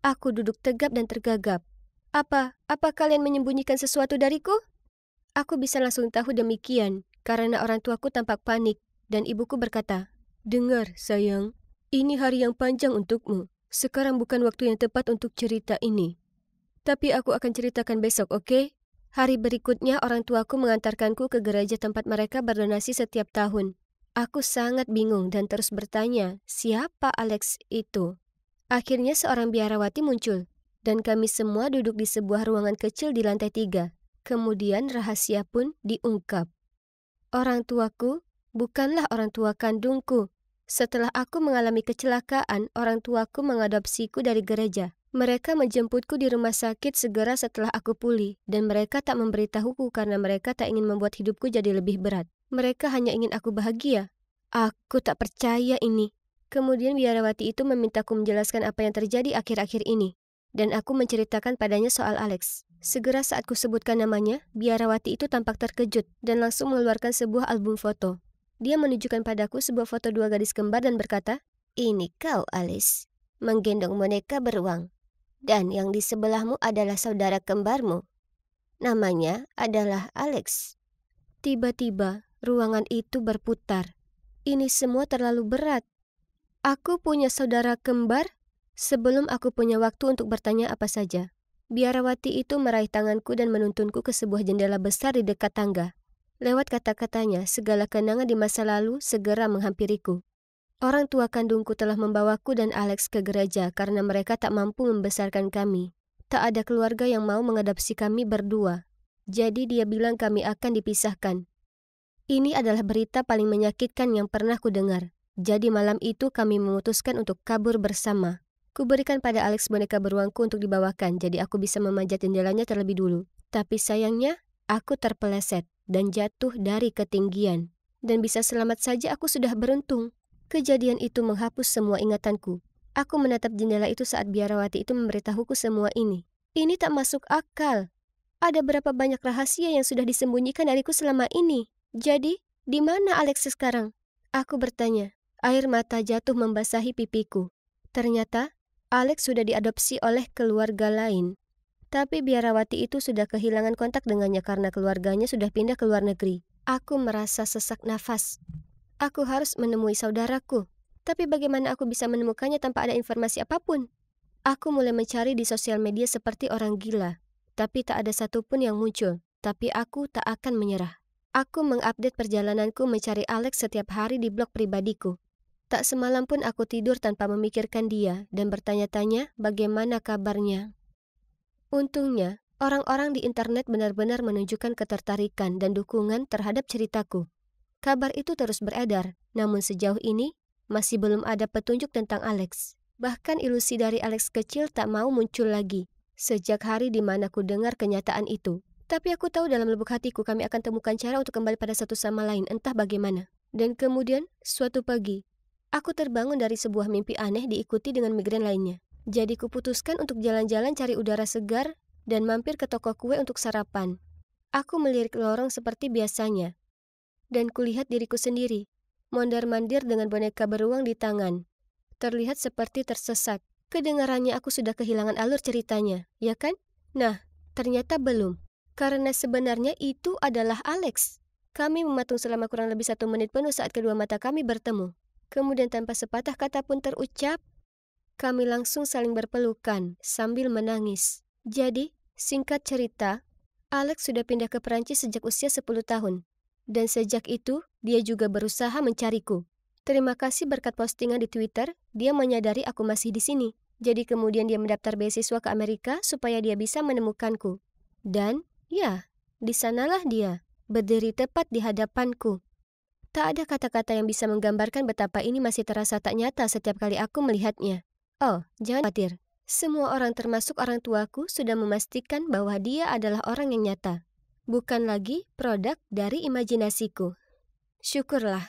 Aku duduk tegap dan tergagap. Apa kalian menyembunyikan sesuatu dariku? Aku bisa langsung tahu demikian, karena orang tuaku tampak panik, dan ibuku berkata, "Dengar, sayang, ini hari yang panjang untukmu. Sekarang bukan waktu yang tepat untuk cerita ini. Tapi aku akan ceritakan besok, oke?" Hari berikutnya orang tuaku mengantarkanku ke gereja tempat mereka berdonasi setiap tahun. Aku sangat bingung dan terus bertanya, siapa Alex itu? Akhirnya seorang biarawati muncul, dan kami semua duduk di sebuah ruangan kecil di lantai 3. Kemudian rahasia pun diungkap. Orang tuaku bukanlah orang tua kandungku. Setelah aku mengalami kecelakaan, orang tuaku mengadopsiku dari gereja. Mereka menjemputku di rumah sakit segera setelah aku pulih, dan mereka tak memberitahuku karena mereka tak ingin membuat hidupku jadi lebih berat. Mereka hanya ingin aku bahagia. Aku tak percaya ini. Kemudian biarawati itu memintaku menjelaskan apa yang terjadi akhir-akhir ini. Dan aku menceritakan padanya soal Alex. Segera saat kusebutkan namanya, biarawati itu tampak terkejut dan langsung mengeluarkan sebuah album foto. Dia menunjukkan padaku sebuah foto dua gadis kembar dan berkata, "Ini kau, Alice, menggendong boneka beruang." Dan yang di sebelahmu adalah saudara kembarmu. Namanya adalah Alex. Tiba-tiba, ruangan itu berputar. Ini semua terlalu berat. Aku punya saudara kembar? Sebelum aku punya waktu untuk bertanya apa saja, biarawati itu meraih tanganku dan menuntunku ke sebuah jendela besar di dekat tangga. Lewat kata-katanya, segala kenangan di masa lalu segera menghampiriku. Orang tua kandungku telah membawaku dan Alex ke gereja karena mereka tak mampu membesarkan kami. Tak ada keluarga yang mau mengadopsi kami berdua. Jadi dia bilang kami akan dipisahkan. Ini adalah berita paling menyakitkan yang pernah ku dengar. Jadi malam itu kami memutuskan untuk kabur bersama. Kuberikan pada Alex boneka beruangku untuk dibawakan, jadi aku bisa memanjat jendelanya terlebih dulu. Tapi sayangnya, aku terpeleset dan jatuh dari ketinggian. Dan bisa selamat saja aku sudah beruntung. Kejadian itu menghapus semua ingatanku. Aku menatap jendela itu saat biarawati itu memberitahuku semua ini. Ini tak masuk akal. Ada berapa banyak rahasia yang sudah disembunyikan dariku selama ini. Jadi, di mana Alex sekarang? Aku bertanya. Air mata jatuh membasahi pipiku. Ternyata, Alex sudah diadopsi oleh keluarga lain. Tapi biarawati itu sudah kehilangan kontak dengannya karena keluarganya sudah pindah ke luar negeri. Aku merasa sesak nafas. Aku harus menemui saudaraku. Tapi bagaimana aku bisa menemukannya tanpa ada informasi apapun? Aku mulai mencari di sosial media seperti orang gila. Tapi tak ada satupun yang muncul. Tapi aku tak akan menyerah. Aku mengupdate perjalananku mencari Alex setiap hari di blog pribadiku. Tak semalam pun aku tidur tanpa memikirkan dia dan bertanya-tanya bagaimana kabarnya. Untungnya, orang-orang di internet benar-benar menunjukkan ketertarikan dan dukungan terhadap ceritaku. Kabar itu terus beredar, namun sejauh ini masih belum ada petunjuk tentang Alex. Bahkan ilusi dari Alex kecil tak mau muncul lagi, sejak hari di mana ku dengar kenyataan itu. Tapi aku tahu dalam lubuk hatiku kami akan temukan cara untuk kembali pada satu sama lain, entah bagaimana. Dan kemudian, suatu pagi, aku terbangun dari sebuah mimpi aneh diikuti dengan migrain lainnya. Jadi kuputuskan untuk jalan-jalan cari udara segar dan mampir ke toko kue untuk sarapan. Aku melirik lorong seperti biasanya. Dan kulihat diriku sendiri, mondar-mandir dengan boneka beruang di tangan. Terlihat seperti tersesat. Kedengarannya aku sudah kehilangan alur ceritanya, ya kan? Nah, ternyata belum. Karena sebenarnya itu adalah Alex. Kami mematung selama kurang lebih 1 menit penuh saat kedua mata kami bertemu. Kemudian tanpa sepatah kata pun terucap, kami langsung saling berpelukan sambil menangis. Jadi, singkat cerita, Alex sudah pindah ke Perancis sejak usia 10 tahun. Dan sejak itu, dia juga berusaha mencariku. Terima kasih berkat postingan di Twitter, dia menyadari aku masih di sini. Jadi kemudian dia mendaftar beasiswa ke Amerika supaya dia bisa menemukanku. Dan, ya, di sanalah dia, berdiri tepat di hadapanku. Tak ada kata-kata yang bisa menggambarkan betapa ini masih terasa tak nyata setiap kali aku melihatnya. Oh, jangan khawatir. Semua orang termasuk orang tuaku sudah memastikan bahwa dia adalah orang yang nyata. Bukan lagi produk dari imajinasiku. Syukurlah.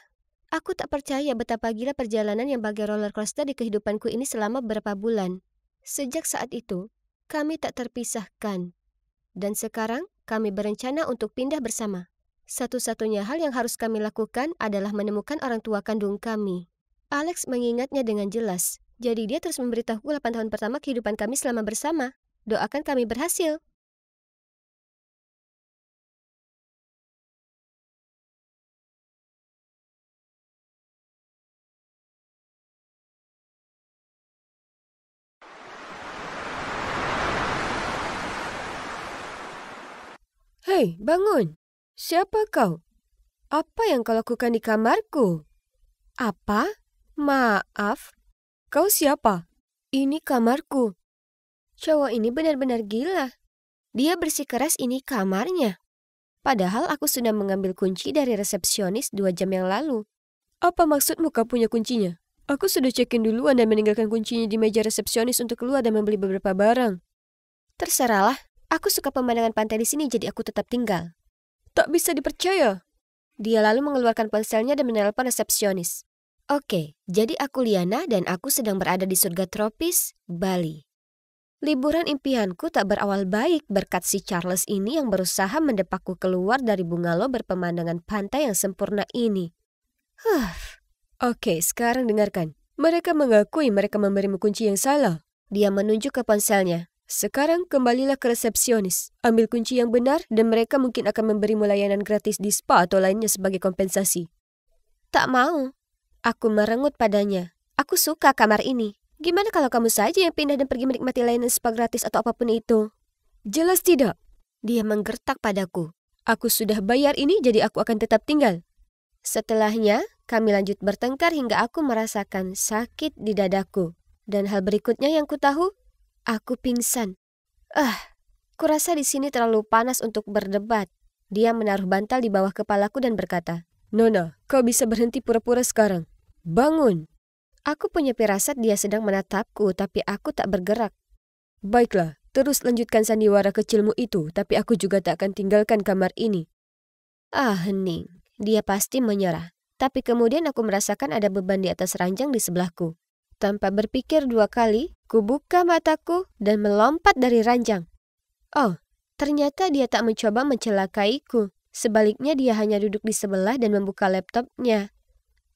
Aku tak percaya betapa gila perjalanan yang bagai roller coaster di kehidupanku ini selama beberapa bulan. Sejak saat itu, kami tak terpisahkan. Dan sekarang, kami berencana untuk pindah bersama. Satu-satunya hal yang harus kami lakukan adalah menemukan orang tua kandung kami. Alex mengingatnya dengan jelas. Jadi dia terus memberitahuku 8 tahun pertama kehidupan kami selama bersama. Doakan kami berhasil. Hei, bangun. Siapa kau? Apa yang kau lakukan di kamarku? Apa? Maaf. Kau siapa? Ini kamarku. Cowok ini benar-benar gila. Dia bersikeras ini kamarnya. Padahal aku sudah mengambil kunci dari resepsionis 2 jam yang lalu. Apa maksudmu kau punya kuncinya? Aku sudah check-in duluan dan meninggalkan kuncinya di meja resepsionis untuk keluar dan membeli beberapa barang. Terserahlah. Aku suka pemandangan pantai di sini, jadi aku tetap tinggal. Tak bisa dipercaya. Dia lalu mengeluarkan ponselnya dan menelpon resepsionis. Oke, jadi aku Liana dan aku sedang berada di surga tropis, Bali. Liburan impianku tak berawal baik berkat si Charles ini yang berusaha mendepakku keluar dari bungalow berpemandangan pantai yang sempurna ini. Oke, sekarang dengarkan. Mereka mengakui mereka memberimu kunci yang salah. Dia menunjuk ke ponselnya. Sekarang kembalilah ke resepsionis. Ambil kunci yang benar dan mereka mungkin akan memberimu layanan gratis di spa atau lainnya sebagai kompensasi. Tak mau. Aku merengut padanya. Aku suka kamar ini. Gimana kalau kamu saja yang pindah dan pergi menikmati layanan spa gratis atau apapun itu? Jelas tidak. Dia menggertak padaku. Aku sudah bayar ini jadi aku akan tetap tinggal. Setelahnya, kami lanjut bertengkar hingga aku merasakan sakit di dadaku. Dan hal berikutnya yang ku tahu, aku pingsan. Kurasa di sini terlalu panas untuk berdebat. Dia menaruh bantal di bawah kepalaku dan berkata, Nona, kau bisa berhenti pura-pura sekarang. Bangun. Aku punya firasat dia sedang menatapku, tapi aku tak bergerak. Baiklah, terus lanjutkan sandiwara kecilmu itu, tapi aku juga tak akan tinggalkan kamar ini. Hening. Dia pasti menyerah. Tapi kemudian aku merasakan ada beban di atas ranjang di sebelahku. Tanpa berpikir 2 kali, ku buka mataku dan melompat dari ranjang. Oh, ternyata dia tak mencoba mencelakaiku. Sebaliknya dia hanya duduk di sebelah dan membuka laptopnya.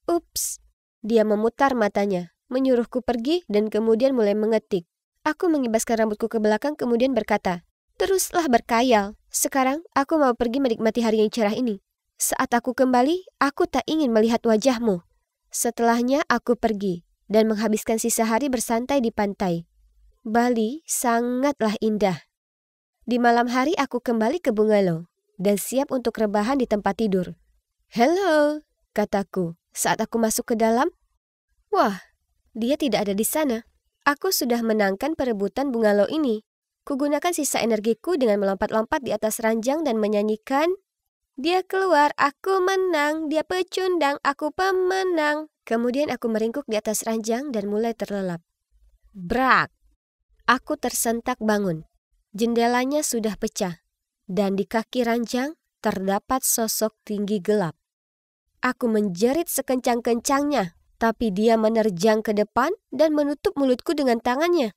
Ups, dia memutar matanya, menyuruhku pergi dan kemudian mulai mengetik. Aku mengibaskan rambutku ke belakang kemudian berkata, teruslah berkayal. Sekarang aku mau pergi menikmati hari yang cerah ini. Saat aku kembali, aku tak ingin melihat wajahmu. Setelahnya aku pergi dan menghabiskan sisa hari bersantai di pantai. Bali sangatlah indah. Di malam hari aku kembali ke bungalow dan siap untuk rebahan di tempat tidur. Hello, kataku saat aku masuk ke dalam. Wah, dia tidak ada di sana. Aku sudah menangkan perebutan bungalow ini. Kugunakan sisa energiku dengan melompat-lompat di atas ranjang dan menyanyikan, dia keluar, aku menang, dia pecundang, aku pemenang. Kemudian aku meringkuk di atas ranjang dan mulai terlelap. Brak! Aku tersentak bangun. Jendelanya sudah pecah. Dan di kaki ranjang terdapat sosok tinggi gelap. Aku menjerit sekencang-kencangnya, tapi dia menerjang ke depan dan menutup mulutku dengan tangannya.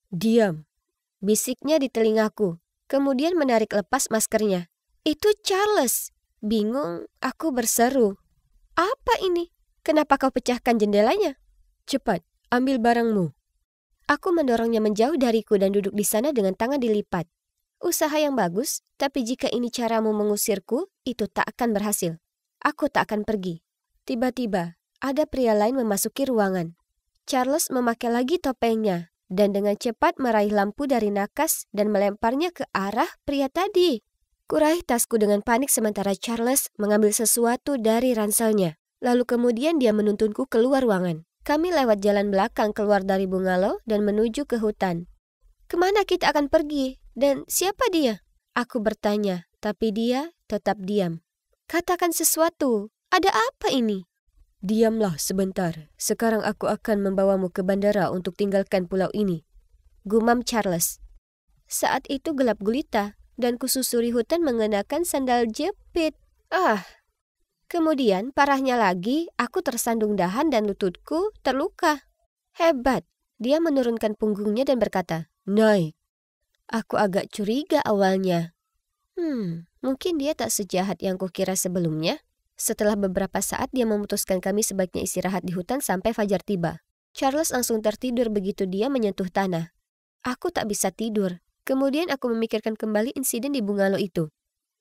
Diam, bisiknya di telingaku. Kemudian menarik lepas maskernya. Itu Charles. Bingung, aku berseru. Apa ini? Kenapa kau pecahkan jendelanya? Cepat, ambil barangmu. Aku mendorongnya menjauh dariku dan duduk di sana dengan tangan dilipat. Usaha yang bagus, tapi jika ini caramu mengusirku, itu tak akan berhasil. Aku tak akan pergi. Tiba-tiba, ada pria lain memasuki ruangan. Charles memakai lagi topengnya dan dengan cepat meraih lampu dari nakas dan melemparnya ke arah pria tadi. Kuraih tasku dengan panik sementara Charles mengambil sesuatu dari ranselnya. Lalu kemudian dia menuntunku keluar ruangan. Kami lewat jalan belakang keluar dari bungalow dan menuju ke hutan. Kemana kita akan pergi? Dan siapa dia? Aku bertanya, tapi dia tetap diam. Katakan sesuatu. Ada apa ini? Diamlah sebentar. Sekarang aku akan membawamu ke bandara untuk tinggalkan pulau ini. Gumam Charles. Saat itu gelap gulita dan kususuri hutan mengenakan sandal jepit. Kemudian parahnya lagi, aku tersandung dahan dan lututku terluka. Hebat, dia menurunkan punggungnya dan berkata, naik. Aku agak curiga awalnya. Mungkin dia tak sejahat yang kukira sebelumnya. Setelah beberapa saat dia memutuskan kami sebaiknya istirahat di hutan sampai fajar tiba. Charles langsung tertidur begitu dia menyentuh tanah. Aku tak bisa tidur. Kemudian aku memikirkan kembali insiden di bungalow itu.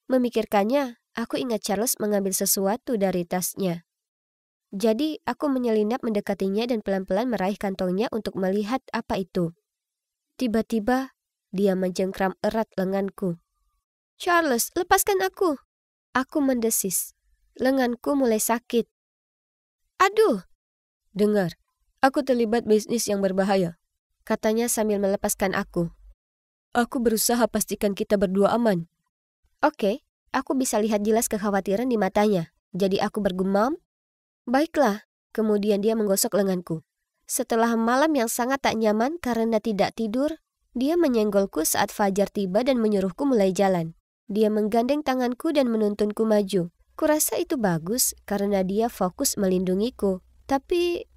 Memikirkannya, aku ingat Charles mengambil sesuatu dari tasnya. Jadi, aku menyelinap mendekatinya dan pelan-pelan meraih kantongnya untuk melihat apa itu. Tiba-tiba, dia mencengkram erat lenganku. Charles, lepaskan aku. Aku mendesis. Lenganku mulai sakit. Aduh! Dengar, aku terlibat bisnis yang berbahaya, katanya sambil melepaskan aku. Aku berusaha pastikan kita berdua aman. Oke. Aku bisa lihat jelas kekhawatiran di matanya. Jadi aku bergumam, baiklah. Kemudian dia menggosok lenganku. Setelah malam yang sangat tak nyaman karena tidak tidur, dia menyenggolku saat fajar tiba dan menyuruhku mulai jalan. Dia menggandeng tanganku dan menuntunku maju. Kurasa itu bagus karena dia fokus melindungiku. Tapi,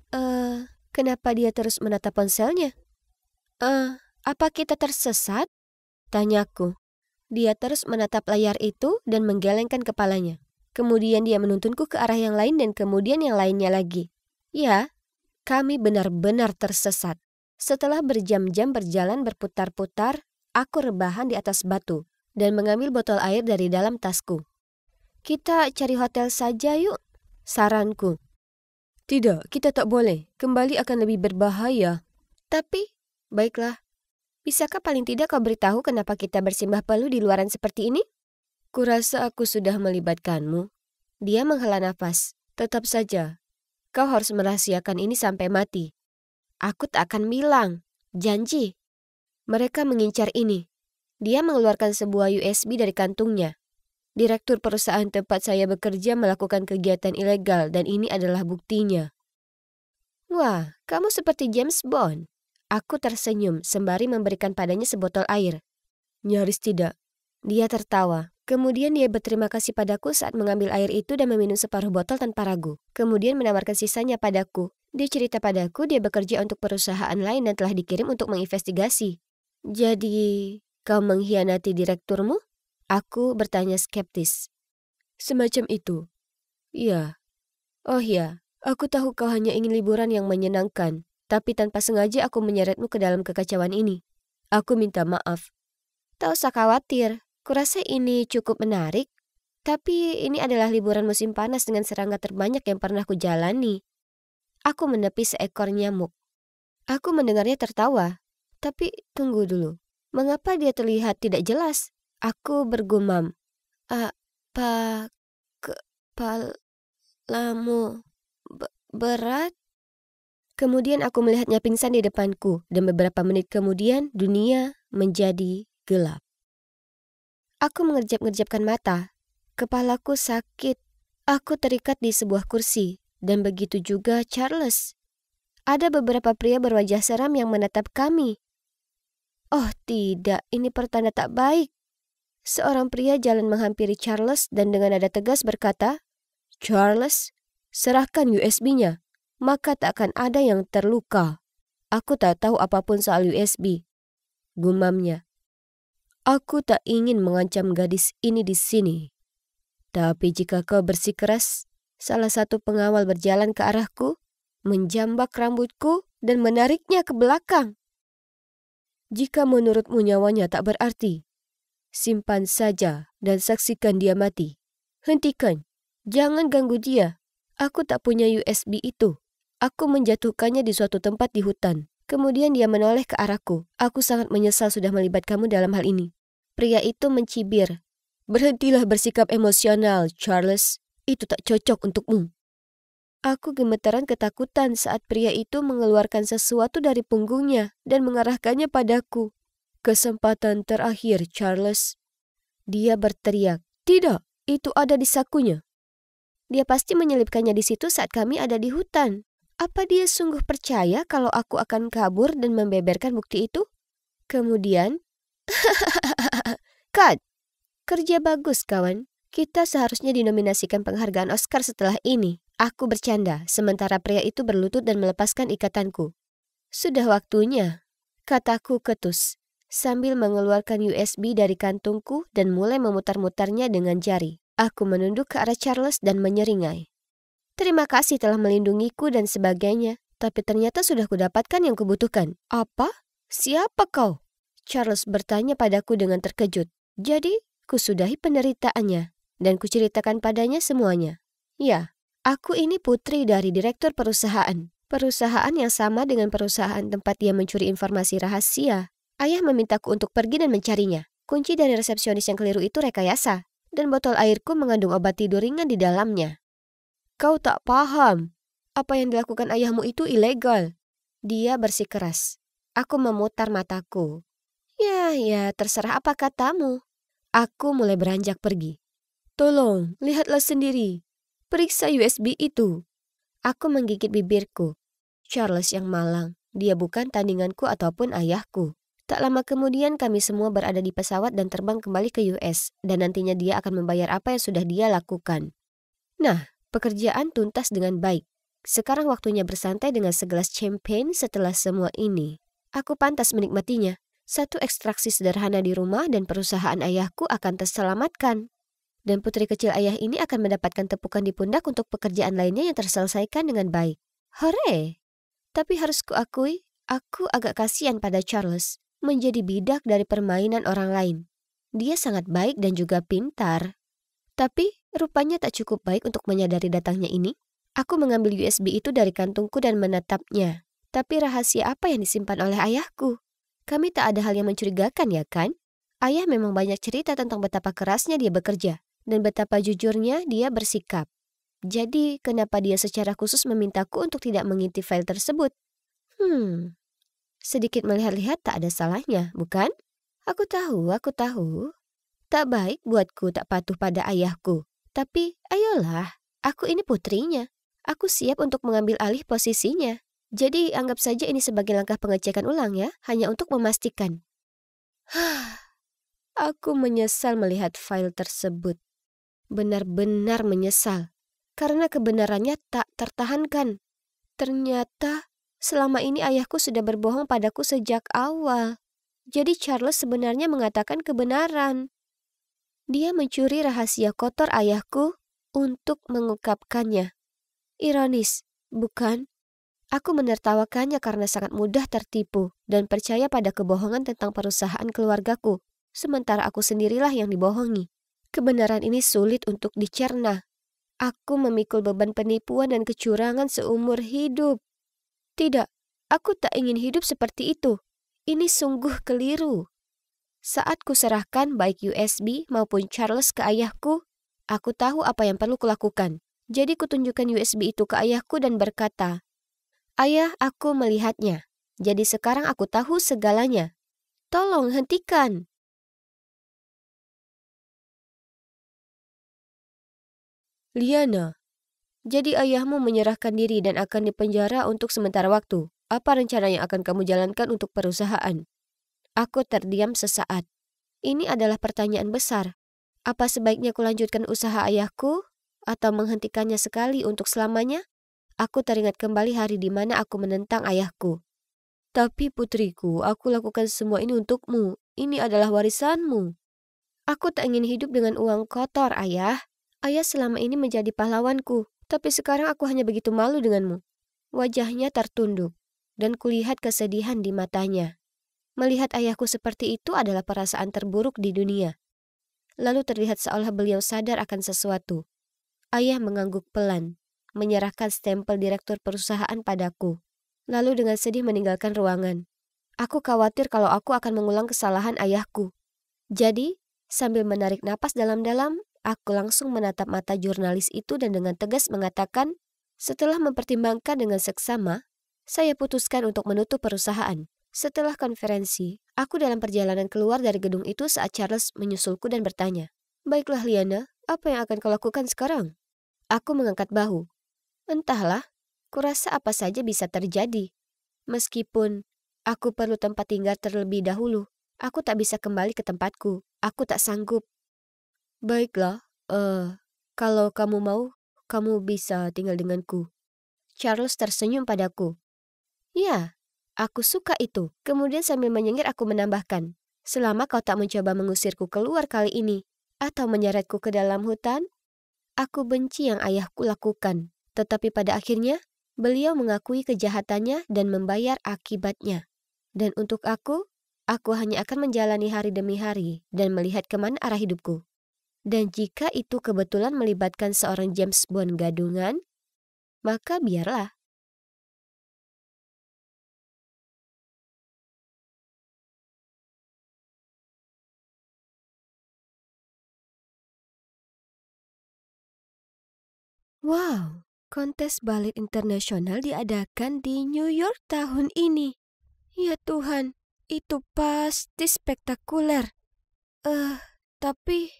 kenapa dia terus menatap ponselnya? Apa kita tersesat? Tanyaku. Dia terus menatap layar itu dan menggelengkan kepalanya. Kemudian dia menuntunku ke arah yang lain dan kemudian yang lainnya lagi. Ya, kami benar-benar tersesat. Setelah berjam-jam berjalan berputar-putar, aku rebahan di atas batu dan mengambil botol air dari dalam tasku. Kita cari hotel saja yuk, saranku. Tidak, kita tak boleh. Kembali akan lebih berbahaya. Tapi, baiklah. Bisakah paling tidak kau beritahu kenapa kita bersimbah peluh di luaran seperti ini? Kurasa aku sudah melibatkanmu. Dia menghela nafas. Tetap saja, kau harus merahasiakan ini sampai mati. Aku tak akan bilang. Janji. Mereka mengincar ini. Dia mengeluarkan sebuah USB dari kantungnya. Direktur perusahaan tempat saya bekerja melakukan kegiatan ilegal dan ini adalah buktinya. Wah, kamu seperti James Bond. Aku tersenyum sembari memberikan padanya sebotol air. Nyaris tidak. Dia tertawa. Kemudian dia berterima kasih padaku saat mengambil air itu dan meminum separuh botol tanpa ragu. Kemudian menawarkan sisanya padaku. Dia cerita padaku dia bekerja untuk perusahaan lain dan telah dikirim untuk menginvestigasi. Jadi, kau mengkhianati direkturmu? Aku bertanya skeptis. Semacam itu. Iya. Oh ya, aku tahu kau hanya ingin liburan yang menyenangkan, tapi tanpa sengaja aku menyeretmu ke dalam kekacauan ini. Aku minta maaf. Tak usah khawatir, kurasa ini cukup menarik. Tapi ini adalah liburan musim panas dengan serangga terbanyak yang pernah kujalani. Aku menepis seekor nyamuk. Aku mendengarnya tertawa. Tapi tunggu dulu. Mengapa dia terlihat tidak jelas? Aku bergumam. Apa kepalamu berat? Kemudian aku melihatnya pingsan di depanku dan beberapa menit kemudian dunia menjadi gelap. Aku mengerjap-ngerjapkan mata. Kepalaku sakit. Aku terikat di sebuah kursi dan begitu juga Charles. Ada beberapa pria berwajah seram yang menatap kami. Oh tidak, ini pertanda tak baik. Seorang pria jalan menghampiri Charles dan dengan nada tegas berkata, Charles, serahkan USB-nya, maka tak akan ada yang terluka. Aku tak tahu apapun soal USB. Gumamnya. Aku tak ingin mengancam gadis ini di sini. Tapi jika kau bersikeras, salah satu pengawal berjalan ke arahku, menjambak rambutku dan menariknya ke belakang. Jika menurutmu nyawanya tak berarti, simpan saja dan saksikan dia mati. Hentikan, jangan ganggu dia. Aku tak punya USB itu. Aku menjatuhkannya di suatu tempat di hutan. Kemudian dia menoleh ke arahku. Aku sangat menyesal sudah melibat kamu dalam hal ini. Pria itu mencibir. Berhentilah bersikap emosional, Charles. Itu tak cocok untukmu. Aku gemetaran ketakutan saat pria itu mengeluarkan sesuatu dari punggungnya dan mengarahkannya padaku. Kesempatan terakhir, Charles. Dia berteriak. Tidak, itu ada di sakunya. Dia pasti menyelipkannya di situ saat kami ada di hutan. Apa dia sungguh percaya kalau aku akan kabur dan membeberkan bukti itu? Kemudian, Cut! Kerja bagus, kawan. Kita seharusnya dinominasikan penghargaan Oscar setelah ini. Aku bercanda, sementara pria itu berlutut dan melepaskan ikatanku. Sudah waktunya, kataku ketus, sambil mengeluarkan USB dari kantungku dan mulai memutar-mutarnya dengan jari. Aku menunduk ke arah Charles dan menyeringai. Terima kasih telah melindungiku dan sebagainya, tapi ternyata sudah kudapatkan yang kubutuhkan. Apa? Siapa kau? Charles bertanya padaku dengan terkejut. Jadi, kusudahi penderitaannya dan kuceritakan padanya semuanya. Ya, aku ini putri dari direktur perusahaan. Perusahaan yang sama dengan perusahaan tempat dia mencuri informasi rahasia. Ayah memintaku untuk pergi dan mencarinya. Kunci dari resepsionis yang keliru itu rekayasa. Dan botol airku mengandung obat tidur ringan di dalamnya. Kau tak paham. Apa yang dilakukan ayahmu itu ilegal. Dia bersikeras. Aku memutar mataku. Ya, terserah apa katamu. Aku mulai beranjak pergi. Tolong, lihatlah sendiri. Periksa USB itu. Aku menggigit bibirku. Charles yang malang. Dia bukan tandinganku ataupun ayahku. Tak lama kemudian kami semua berada di pesawat dan terbang kembali ke US. Dan nantinya dia akan membayar apa yang sudah dia lakukan. Nah, pekerjaan tuntas dengan baik. Sekarang waktunya bersantai dengan segelas champagne setelah semua ini. Aku pantas menikmatinya. Satu ekstraksi sederhana di rumah dan perusahaan ayahku akan terselamatkan. Dan putri kecil ayah ini akan mendapatkan tepukan di pundak untuk pekerjaan lainnya yang terselesaikan dengan baik. Hore! Tapi harus kuakui, Aku agak kasihan pada Charles menjadi bidak dari permainan orang lain. Dia sangat baik dan juga pintar. Tapi rupanya tak cukup baik untuk menyadari datangnya ini. Aku mengambil USB itu dari kantungku dan menatapnya. Tapi rahasia apa yang disimpan oleh ayahku? Kami tak ada hal yang mencurigakan, ya kan? Ayah memang banyak cerita tentang betapa kerasnya dia bekerja dan betapa jujurnya dia bersikap. Jadi, kenapa dia secara khusus memintaku untuk tidak mengintip file tersebut? Sedikit melihat-lihat tak ada salahnya, bukan? Aku tahu. Tak baik buatku tak patuh pada ayahku. Tapi, ayolah, aku ini putrinya. Aku siap untuk mengambil alih posisinya. Jadi, anggap saja ini sebagai langkah pengecekan ulang ya, hanya untuk memastikan. Aku menyesal melihat file tersebut. Benar-benar menyesal. Karena kebenarannya tak tertahankan. Ternyata selama ini ayahku sudah berbohong padaku sejak awal. Jadi Charles sebenarnya mengatakan kebenaran. Dia mencuri rahasia kotor ayahku untuk mengungkapkannya. Ironis, bukan? Aku menertawakannya karena sangat mudah tertipu dan percaya pada kebohongan tentang perusahaan keluargaku. Sementara aku sendirilah yang dibohongi. Kebenaran ini sulit untuk dicerna. Aku memikul beban penipuan dan kecurangan seumur hidup. Tidak, aku tak ingin hidup seperti itu. Ini sungguh keliru. Saat kuserahkan baik USB maupun Charles ke ayahku, aku tahu apa yang perlu kulakukan. Jadi kutunjukkan USB itu ke ayahku dan berkata, "Ayah, aku melihatnya. Jadi sekarang aku tahu segalanya. Tolong hentikan." Liana, jadi ayahmu menyerahkan diri dan akan dipenjara untuk sementara waktu. Apa rencana yang akan kamu jalankan untuk perusahaan? Aku terdiam sesaat. Ini adalah pertanyaan besar. Apa sebaiknya kulanjutkan usaha ayahku atau menghentikannya sekali untuk selamanya? Aku teringat kembali hari di mana aku menentang ayahku. Tapi putriku, aku lakukan semua ini untukmu. Ini adalah warisanmu. Aku tak ingin hidup dengan uang kotor, ayah. Ayah selama ini menjadi pahlawanku, tapi sekarang aku hanya begitu malu denganmu. Wajahnya tertunduk, dan kulihat kesedihan di matanya. Melihat ayahku seperti itu adalah perasaan terburuk di dunia. Lalu terlihat seolah beliau sadar akan sesuatu. Ayah mengangguk pelan, menyerahkan stempel direktur perusahaan padaku. Lalu dengan sedih meninggalkan ruangan. Aku khawatir kalau aku akan mengulang kesalahan ayahku. Jadi, sambil menarik napas dalam-dalam, aku langsung menatap mata jurnalis itu dan dengan tegas mengatakan, setelah mempertimbangkan dengan seksama, saya putuskan untuk menutup perusahaan. Setelah konferensi, aku dalam perjalanan keluar dari gedung itu saat Charles menyusulku dan bertanya, "Baiklah Liana, apa yang akan kau lakukan sekarang?" Aku mengangkat bahu. Entahlah, kurasa apa saja bisa terjadi. Meskipun aku perlu tempat tinggal terlebih dahulu, aku tak bisa kembali ke tempatku. Aku tak sanggup. Baiklah, kalau kamu mau, kamu bisa tinggal denganku. Charles tersenyum padaku. Ya, aku suka itu. Kemudian sambil menyengir aku menambahkan, selama kau tak mencoba mengusirku keluar kali ini, atau menyeretku ke dalam hutan, aku benci yang ayahku lakukan. Tetapi pada akhirnya, beliau mengakui kejahatannya dan membayar akibatnya. Dan untuk aku hanya akan menjalani hari demi hari dan melihat kemana arah hidupku. Dan jika itu kebetulan melibatkan seorang James Bond gadungan, maka biarlah. Wow, kontes balet internasional diadakan di New York tahun ini. Ya Tuhan, itu pasti spektakuler. Tapi,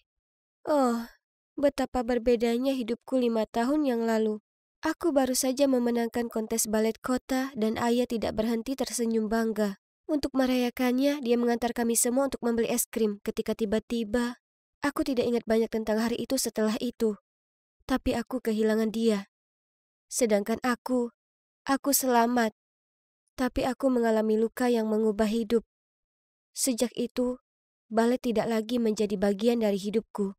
betapa berbedanya hidupku 5 tahun yang lalu. Aku baru saja memenangkan kontes balet kota dan ayah tidak berhenti tersenyum bangga. Untuk merayakannya, dia mengantar kami semua untuk membeli es krim ketika tiba-tiba, aku tidak ingat banyak tentang hari itu setelah itu. Tapi aku kehilangan dia. Sedangkan aku selamat. Tapi aku mengalami luka yang mengubah hidup. Sejak itu, balet tidak lagi menjadi bagian dari hidupku.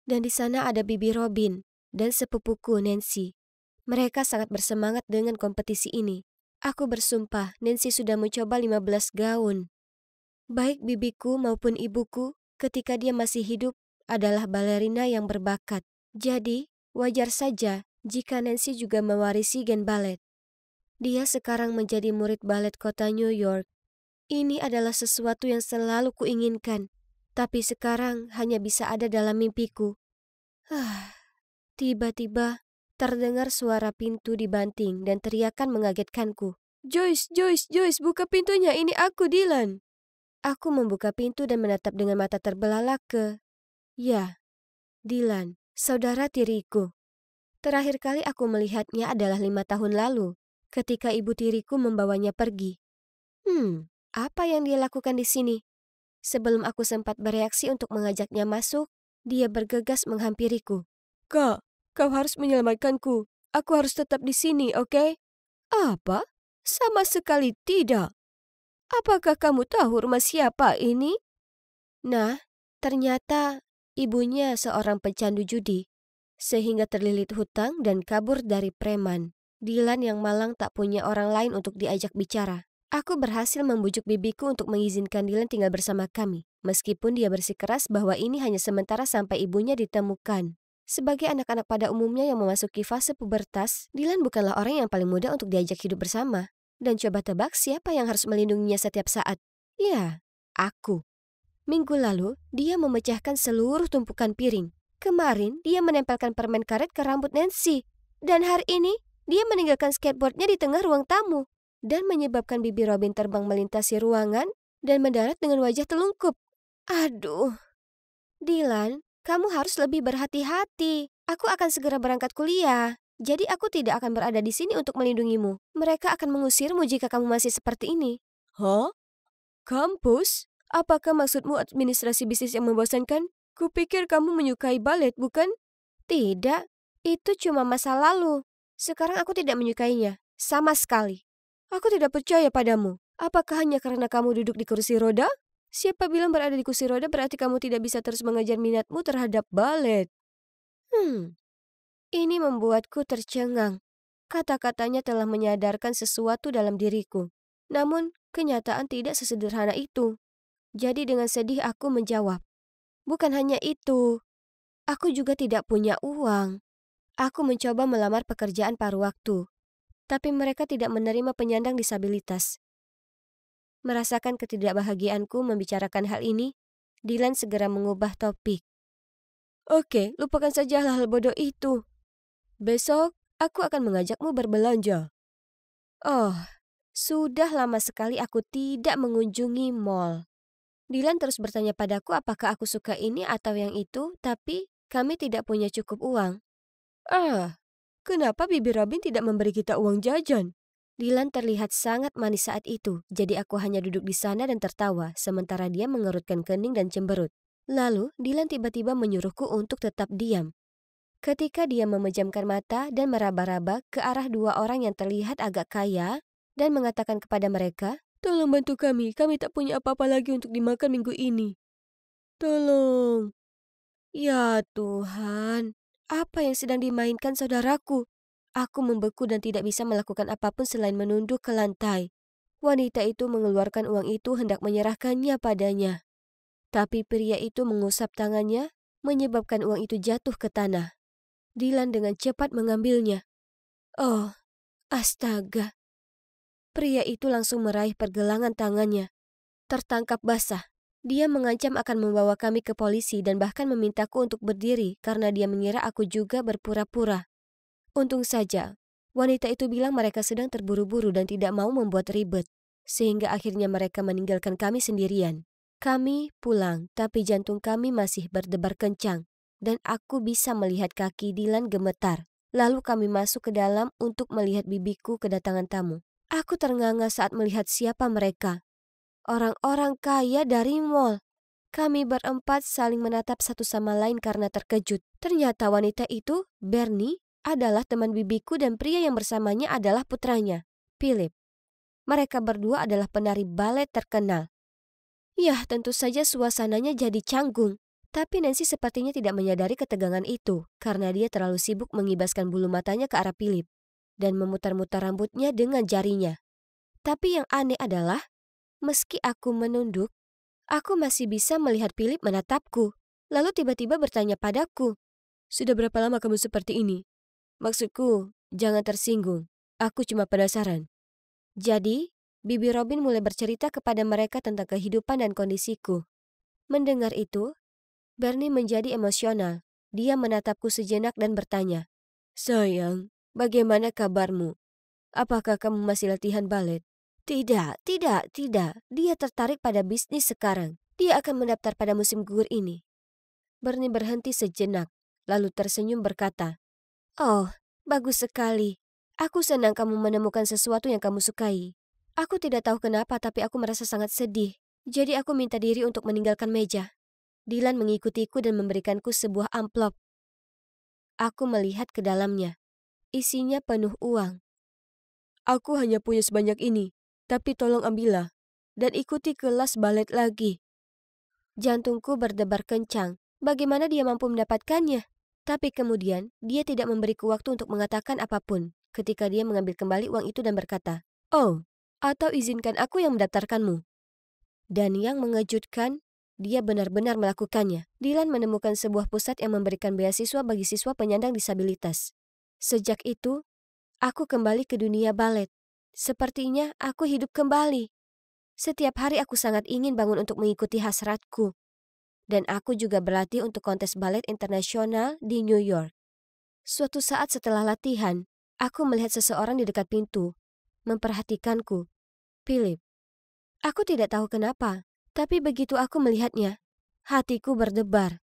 Dan di sana ada Bibi Robin dan sepupuku Nancy. Mereka sangat bersemangat dengan kompetisi ini. Aku bersumpah Nancy sudah mencoba 15 gaun. Baik bibiku maupun ibuku ketika dia masih hidup adalah balerina yang berbakat. Jadi, wajar saja jika Nancy juga mewarisi gen balet. Dia sekarang menjadi murid balet kota New York. Ini adalah sesuatu yang selalu kuinginkan, tapi sekarang hanya bisa ada dalam mimpiku. Tiba-tiba terdengar suara pintu dibanting dan teriakan mengagetkanku. Joyce, Joyce, Joyce, buka pintunya, ini aku, Dylan. Aku membuka pintu dan menatap dengan mata terbelalak ya, Dylan, saudara tiriku. Terakhir kali aku melihatnya adalah 5 tahun lalu, ketika ibu tiriku membawanya pergi. Apa yang dia lakukan di sini? Sebelum aku sempat bereaksi untuk mengajaknya masuk, dia bergegas menghampiriku. Kak, kau harus menyelamatkanku. Aku harus tetap di sini, oke? Apa? Sama sekali tidak. Apakah kamu tahu rumah siapa ini? Nah, ternyata ibunya seorang pecandu judi, sehingga terlilit hutang dan kabur dari preman. Dylan yang malang tak punya orang lain untuk diajak bicara. Aku berhasil membujuk bibiku untuk mengizinkan Dylan tinggal bersama kami, meskipun dia bersikeras bahwa ini hanya sementara sampai ibunya ditemukan. Sebagai anak-anak pada umumnya yang memasuki fase pubertas, Dylan bukanlah orang yang paling mudah untuk diajak hidup bersama. Dan coba tebak siapa yang harus melindunginya setiap saat? Ya, aku. Minggu lalu, dia memecahkan seluruh tumpukan piring. Kemarin, dia menempelkan permen karet ke rambut Nancy. Dan hari ini, dia meninggalkan skateboardnya di tengah ruang tamu. Dan menyebabkan bibi Robin terbang melintasi ruangan dan mendarat dengan wajah telungkup. Aduh. Dylan, kamu harus lebih berhati-hati. Aku akan segera berangkat kuliah. Jadi aku tidak akan berada di sini untuk melindungimu. Mereka akan mengusirmu jika kamu masih seperti ini. Hah? Kampus? Apakah maksudmu administrasi bisnis yang membosankan? Kupikir kamu menyukai balet, bukan? Tidak, itu cuma masa lalu. Sekarang aku tidak menyukainya, sama sekali. Aku tidak percaya padamu. Apakah hanya karena kamu duduk di kursi roda? Siapa bilang berada di kursi roda berarti kamu tidak bisa terus mengejar minatmu terhadap balet? Ini membuatku tercengang. Kata-katanya telah menyadarkan sesuatu dalam diriku. Namun, kenyataan tidak sesederhana itu. Jadi dengan sedih aku menjawab, bukan hanya itu. Aku juga tidak punya uang. Aku mencoba melamar pekerjaan paruh waktu, tapi mereka tidak menerima penyandang disabilitas. Merasakan ketidakbahagiaanku membicarakan hal ini, Dylan segera mengubah topik. Oke, lupakan saja hal-hal bodoh itu. Besok, aku akan mengajakmu berbelanja. Oh, sudah lama sekali aku tidak mengunjungi mall. Dylan terus bertanya padaku apakah aku suka ini atau yang itu, tapi kami tidak punya cukup uang. Kenapa Bibi Robin tidak memberi kita uang jajan? Dylan terlihat sangat manis saat itu, jadi aku hanya duduk di sana dan tertawa, sementara dia mengerutkan kening dan cemberut. Lalu, Dylan tiba-tiba menyuruhku untuk tetap diam. Ketika dia memejamkan mata dan meraba-raba ke arah 2 orang yang terlihat agak kaya dan mengatakan kepada mereka, "Tolong bantu kami tak punya apa-apa lagi untuk dimakan minggu ini. Tolong." Ya Tuhan, apa yang sedang dimainkan saudaraku? Aku membeku dan tidak bisa melakukan apapun selain menunduk ke lantai. Wanita itu mengeluarkan uang itu hendak menyerahkannya padanya. Tapi pria itu mengusap tangannya, menyebabkan uang itu jatuh ke tanah. Dylan dengan cepat mengambilnya. Oh, astaga. Pria itu langsung meraih pergelangan tangannya. Tertangkap basah. Dia mengancam akan membawa kami ke polisi dan bahkan memintaku untuk berdiri karena dia mengira aku juga berpura-pura. Untung saja, wanita itu bilang mereka sedang terburu-buru dan tidak mau membuat ribet, sehingga akhirnya mereka meninggalkan kami sendirian. Kami pulang, tapi jantung kami masih berdebar kencang. Dan aku bisa melihat kaki Dylan gemetar. Lalu kami masuk ke dalam untuk melihat bibiku kedatangan tamu. Aku ternganga saat melihat siapa mereka. Orang-orang kaya dari mall. Kami berempat saling menatap satu sama lain karena terkejut. Ternyata wanita itu, Bernie, adalah teman bibiku dan pria yang bersamanya adalah putranya, Philip. Mereka berdua adalah penari balet terkenal. Yah, tentu saja suasananya jadi canggung. Tapi Nancy sepertinya tidak menyadari ketegangan itu karena dia terlalu sibuk mengibaskan bulu matanya ke arah Philip dan memutar-mutar rambutnya dengan jarinya. Tapi yang aneh adalah, meski aku menunduk, aku masih bisa melihat Philip menatapku. Lalu tiba-tiba bertanya padaku, "Sudah berapa lama kamu seperti ini?" Maksudku, jangan tersinggung. Aku cuma penasaran. Jadi, Bibi Robin mulai bercerita kepada mereka tentang kehidupan dan kondisiku. Mendengar itu, Bernie menjadi emosional. Dia menatapku sejenak dan bertanya, "Sayang, bagaimana kabarmu? Apakah kamu masih latihan balet?" Tidak. Dia tertarik pada bisnis sekarang. Dia akan mendaftar pada musim gugur ini." Bernie berhenti sejenak, lalu tersenyum berkata, "Oh, bagus sekali. Aku senang kamu menemukan sesuatu yang kamu sukai. Aku tidak tahu kenapa, tapi aku merasa sangat sedih. Jadi aku minta diri untuk meninggalkan meja." Dylan mengikutiku dan memberikanku sebuah amplop. Aku melihat ke dalamnya. Isinya penuh uang. "Aku hanya punya sebanyak ini, tapi tolong ambillah dan ikuti kelas balet lagi." Jantungku berdebar kencang. Bagaimana dia mampu mendapatkannya? Tapi kemudian, dia tidak memberiku waktu untuk mengatakan apapun ketika dia mengambil kembali uang itu dan berkata, "Oh, atau izinkan aku yang mendaftarkanmu." Dan yang mengejutkan, dia benar-benar melakukannya. Dylan menemukan sebuah pusat yang memberikan beasiswa bagi siswa penyandang disabilitas. Sejak itu, aku kembali ke dunia balet. Sepertinya aku hidup kembali. Setiap hari aku sangat ingin bangun untuk mengikuti hasratku. Dan aku juga berlatih untuk kontes balet internasional di New York. Suatu saat setelah latihan, aku melihat seseorang di dekat pintu, memperhatikanku. Philip. Aku tidak tahu kenapa, tapi begitu aku melihatnya, hatiku berdebar.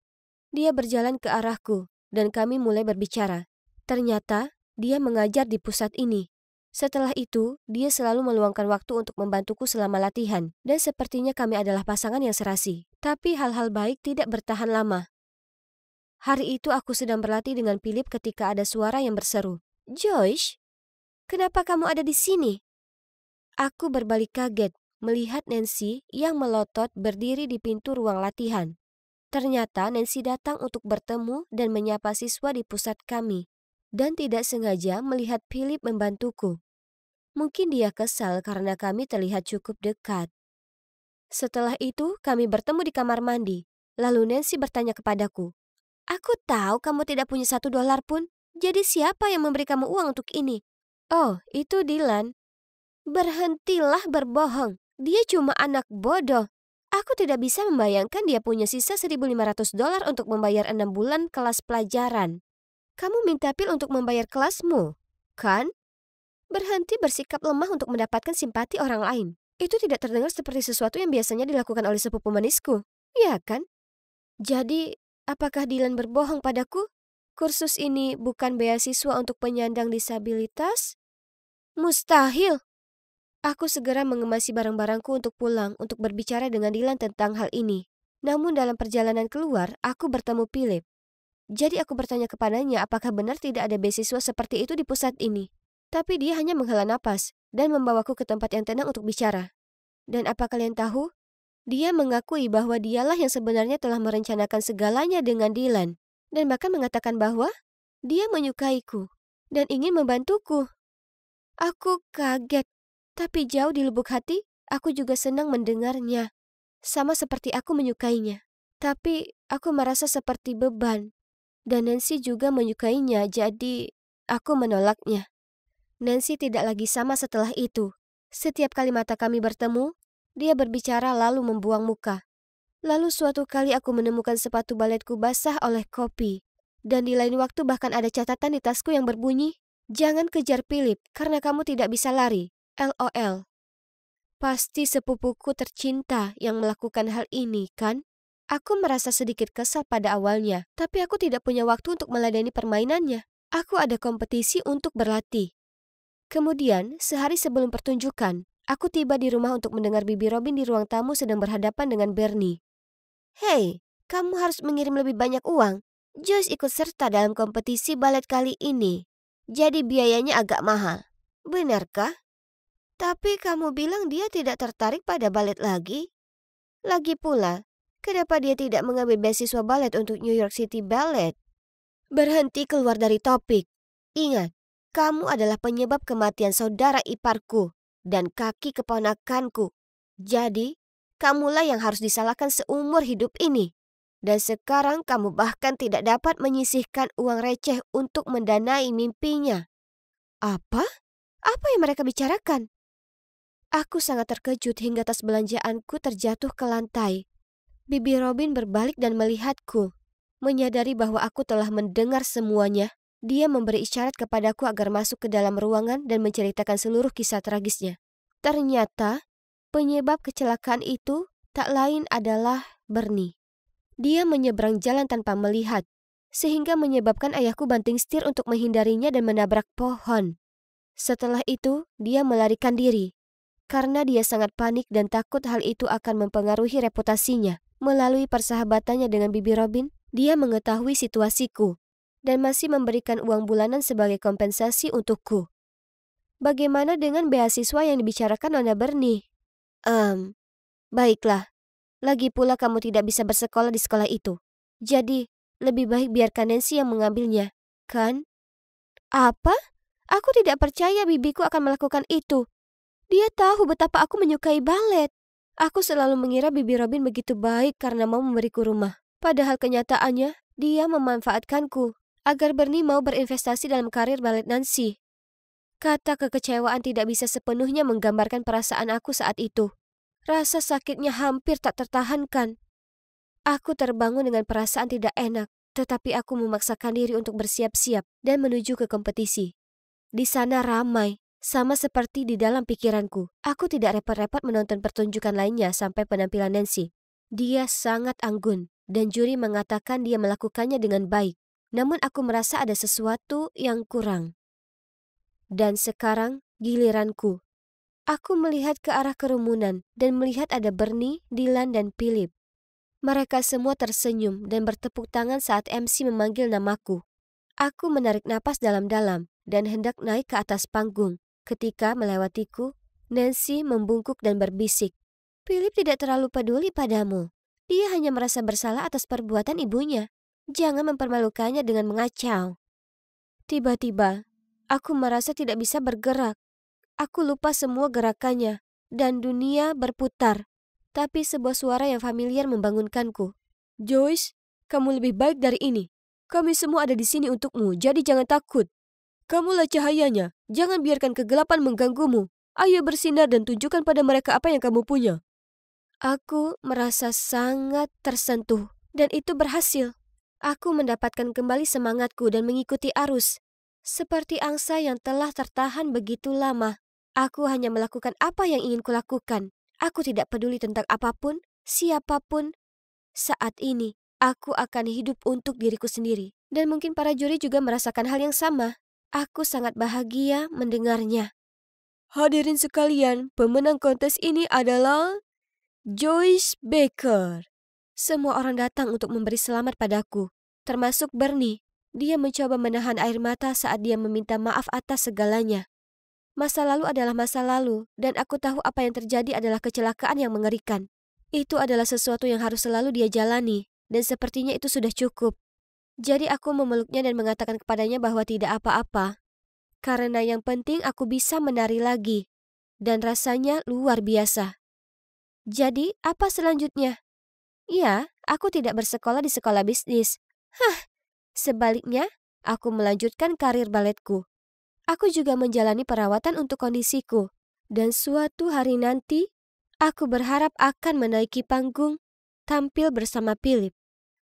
Dia berjalan ke arahku, dan kami mulai berbicara. Ternyata, dia mengajar di pusat ini. Setelah itu, dia selalu meluangkan waktu untuk membantuku selama latihan, dan sepertinya kami adalah pasangan yang serasi. Tapi hal-hal baik tidak bertahan lama. Hari itu aku sedang berlatih dengan Philip ketika ada suara yang berseru, "Joyce, kenapa kamu ada di sini?" Aku berbalik kaget melihat Nancy yang melotot berdiri di pintu ruang latihan. Ternyata Nancy datang untuk bertemu dan menyapa siswa di pusat kami, dan tidak sengaja melihat Philip membantuku. Mungkin dia kesal karena kami terlihat cukup dekat. Setelah itu, kami bertemu di kamar mandi. Lalu Nancy bertanya kepadaku, "Aku tahu kamu tidak punya $1 pun. Jadi siapa yang memberi kamu uang untuk ini?" "Oh, itu Dylan." "Berhentilah berbohong. Dia cuma anak bodoh. Aku tidak bisa membayangkan dia punya sisa $1.500 untuk membayar 6 bulan kelas pelajaran. Kamu minta Phil untuk membayar kelasmu, kan? Berhenti bersikap lemah untuk mendapatkan simpati orang lain. Itu tidak terdengar seperti sesuatu yang biasanya dilakukan oleh sepupu manisku, ya kan? Jadi, apakah Dylan berbohong padaku? Kursus ini bukan beasiswa untuk penyandang disabilitas? Mustahil. Aku segera mengemasi barang-barangku untuk pulang untuk berbicara dengan Dylan tentang hal ini. Namun dalam perjalanan keluar, aku bertemu Philip. Jadi aku bertanya kepadanya apakah benar tidak ada beasiswa seperti itu di pusat ini. Tapi dia hanya menghela napas dan membawaku ke tempat yang tenang untuk bicara. Dan apa kalian tahu? Dia mengakui bahwa dialah yang sebenarnya telah merencanakan segalanya dengan Dylan. Dan bahkan mengatakan bahwa dia menyukaiku dan ingin membantuku. Aku kaget. Tapi jauh di lubuk hati, aku juga senang mendengarnya. Sama seperti aku menyukainya. Tapi aku merasa seperti beban. Dan Nancy juga menyukainya, jadi aku menolaknya. Nancy tidak lagi sama setelah itu. Setiap kali mata kami bertemu, dia berbicara lalu membuang muka. Lalu suatu kali aku menemukan sepatu baletku basah oleh kopi. Dan di lain waktu bahkan ada catatan di tasku yang berbunyi, "Jangan kejar Philip, karena kamu tidak bisa lari. LOL. Pasti sepupuku tercinta yang melakukan hal ini, kan? Aku merasa sedikit kesal pada awalnya, tapi aku tidak punya waktu untuk meladeni permainannya. Aku ada kompetisi untuk berlatih. Kemudian, sehari sebelum pertunjukan, aku tiba di rumah untuk mendengar Bibi Robin di ruang tamu sedang berhadapan dengan Bernie. "Hei, kamu harus mengirim lebih banyak uang. Joyce ikut serta dalam kompetisi balet kali ini. Jadi biayanya agak mahal. Benarkah? Tapi kamu bilang dia tidak tertarik pada balet lagi. Lagi pula, kenapa dia tidak mengambil beasiswa balet untuk New York City Ballet?" Berhenti keluar dari topik. Ingat, kamu adalah penyebab kematian saudara iparku. dan kaki keponakanku. Jadi, kamulah yang harus disalahkan seumur hidup ini. Dan sekarang kamu bahkan tidak dapat menyisihkan uang receh untuk mendanai mimpinya. Apa? Apa yang mereka bicarakan? Aku sangat terkejut hingga tas belanjaanku terjatuh ke lantai. Bibi Robin berbalik dan melihatku. Menyadari bahwa aku telah mendengar semuanya, dia memberi isyarat kepadaku agar masuk ke dalam ruangan dan menceritakan seluruh kisah tragisnya. Ternyata, penyebab kecelakaan itu tak lain adalah Bernie. Dia menyeberang jalan tanpa melihat, sehingga menyebabkan ayahku banting setir untuk menghindarinya dan menabrak pohon. Setelah itu, dia melarikan diri. Karena dia sangat panik dan takut hal itu akan mempengaruhi reputasinya. Melalui persahabatannya dengan Bibi Robin, dia mengetahui situasiku dan masih memberikan uang bulanan sebagai kompensasi untukku. Bagaimana dengan beasiswa yang dibicarakan Nona Bernie? Baiklah. Lagi pula kamu tidak bisa bersekolah di sekolah itu. Jadi, lebih baik biarkan Nancy yang mengambilnya, kan? Apa? Aku tidak percaya bibiku akan melakukan itu. Dia tahu betapa aku menyukai balet. Aku selalu mengira Bibi Robin begitu baik karena mau memberiku rumah. Padahal kenyataannya, dia memanfaatkanku agar Bernie mau berinvestasi dalam karir balet Nancy. Kata kekecewaan tidak bisa sepenuhnya menggambarkan perasaan aku saat itu. Rasa sakitnya hampir tak tertahankan. Aku terbangun dengan perasaan tidak enak, tetapi aku memaksakan diri untuk bersiap-siap dan menuju ke kompetisi. Di sana ramai. Sama seperti di dalam pikiranku, aku tidak repot-repot menonton pertunjukan lainnya sampai penampilan Nancy. Dia sangat anggun, dan juri mengatakan dia melakukannya dengan baik. Namun aku merasa ada sesuatu yang kurang. Dan sekarang giliranku. Aku melihat ke arah kerumunan dan melihat ada Bernie, Dylan, dan Philip. Mereka semua tersenyum dan bertepuk tangan saat MC memanggil namaku. Aku menarik napas dalam-dalam dan hendak naik ke atas panggung. Ketika melewatiku, Nancy membungkuk dan berbisik. Philip tidak terlalu peduli padamu. Dia hanya merasa bersalah atas perbuatan ibunya. Jangan mempermalukannya dengan mengacau. Tiba-tiba, aku merasa tidak bisa bergerak. Aku lupa semua gerakannya, dan dunia berputar. Tapi sebuah suara yang familiar membangunkanku. Joyce, kamu lebih baik dari ini. Kami semua ada di sini untukmu, jadi jangan takut. Kamulah cahayanya, jangan biarkan kegelapan mengganggumu. Ayo bersinar dan tunjukkan pada mereka apa yang kamu punya. Aku merasa sangat tersentuh, dan itu berhasil. Aku mendapatkan kembali semangatku dan mengikuti arus. Seperti angsa yang telah tertahan begitu lama, aku hanya melakukan apa yang ingin kulakukan. Aku tidak peduli tentang apapun, siapapun. Saat ini, aku akan hidup untuk diriku sendiri. Dan mungkin para juri juga merasakan hal yang sama. Aku sangat bahagia mendengarnya. Hadirin sekalian, pemenang kontes ini adalah Joyce Baker. Semua orang datang untuk memberi selamat padaku, termasuk Bernie. Dia mencoba menahan air mata saat dia meminta maaf atas segalanya. Masa lalu adalah masa lalu, dan aku tahu apa yang terjadi adalah kecelakaan yang mengerikan. Itu adalah sesuatu yang harus selalu dia jalani, dan sepertinya itu sudah cukup. Jadi aku memeluknya dan mengatakan kepadanya bahwa tidak apa-apa. Karena yang penting aku bisa menari lagi. Dan rasanya luar biasa. Jadi apa selanjutnya? Ya, aku tidak bersekolah di sekolah bisnis. Sebaliknya, aku melanjutkan karir baletku. Aku juga menjalani perawatan untuk kondisiku. Dan suatu hari nanti, aku berharap akan menaiki panggung, tampil bersama Philip.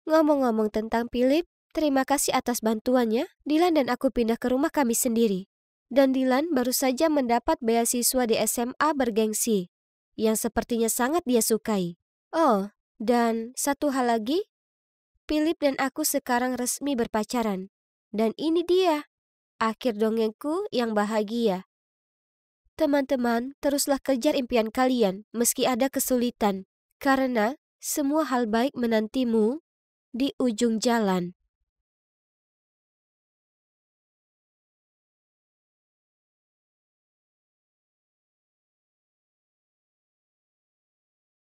Ngomong-ngomong tentang Philip, terima kasih atas bantuannya. Dylan dan aku pindah ke rumah kami sendiri. Dan Dylan baru saja mendapat beasiswa di SMA bergengsi, yang sepertinya sangat dia sukai. Oh, dan satu hal lagi, Philip dan aku sekarang resmi berpacaran. Dan ini dia, akhir dongengku yang bahagia. Teman-teman, teruslah kejar impian kalian meski ada kesulitan. Karena semua hal baik menantimu di ujung jalan.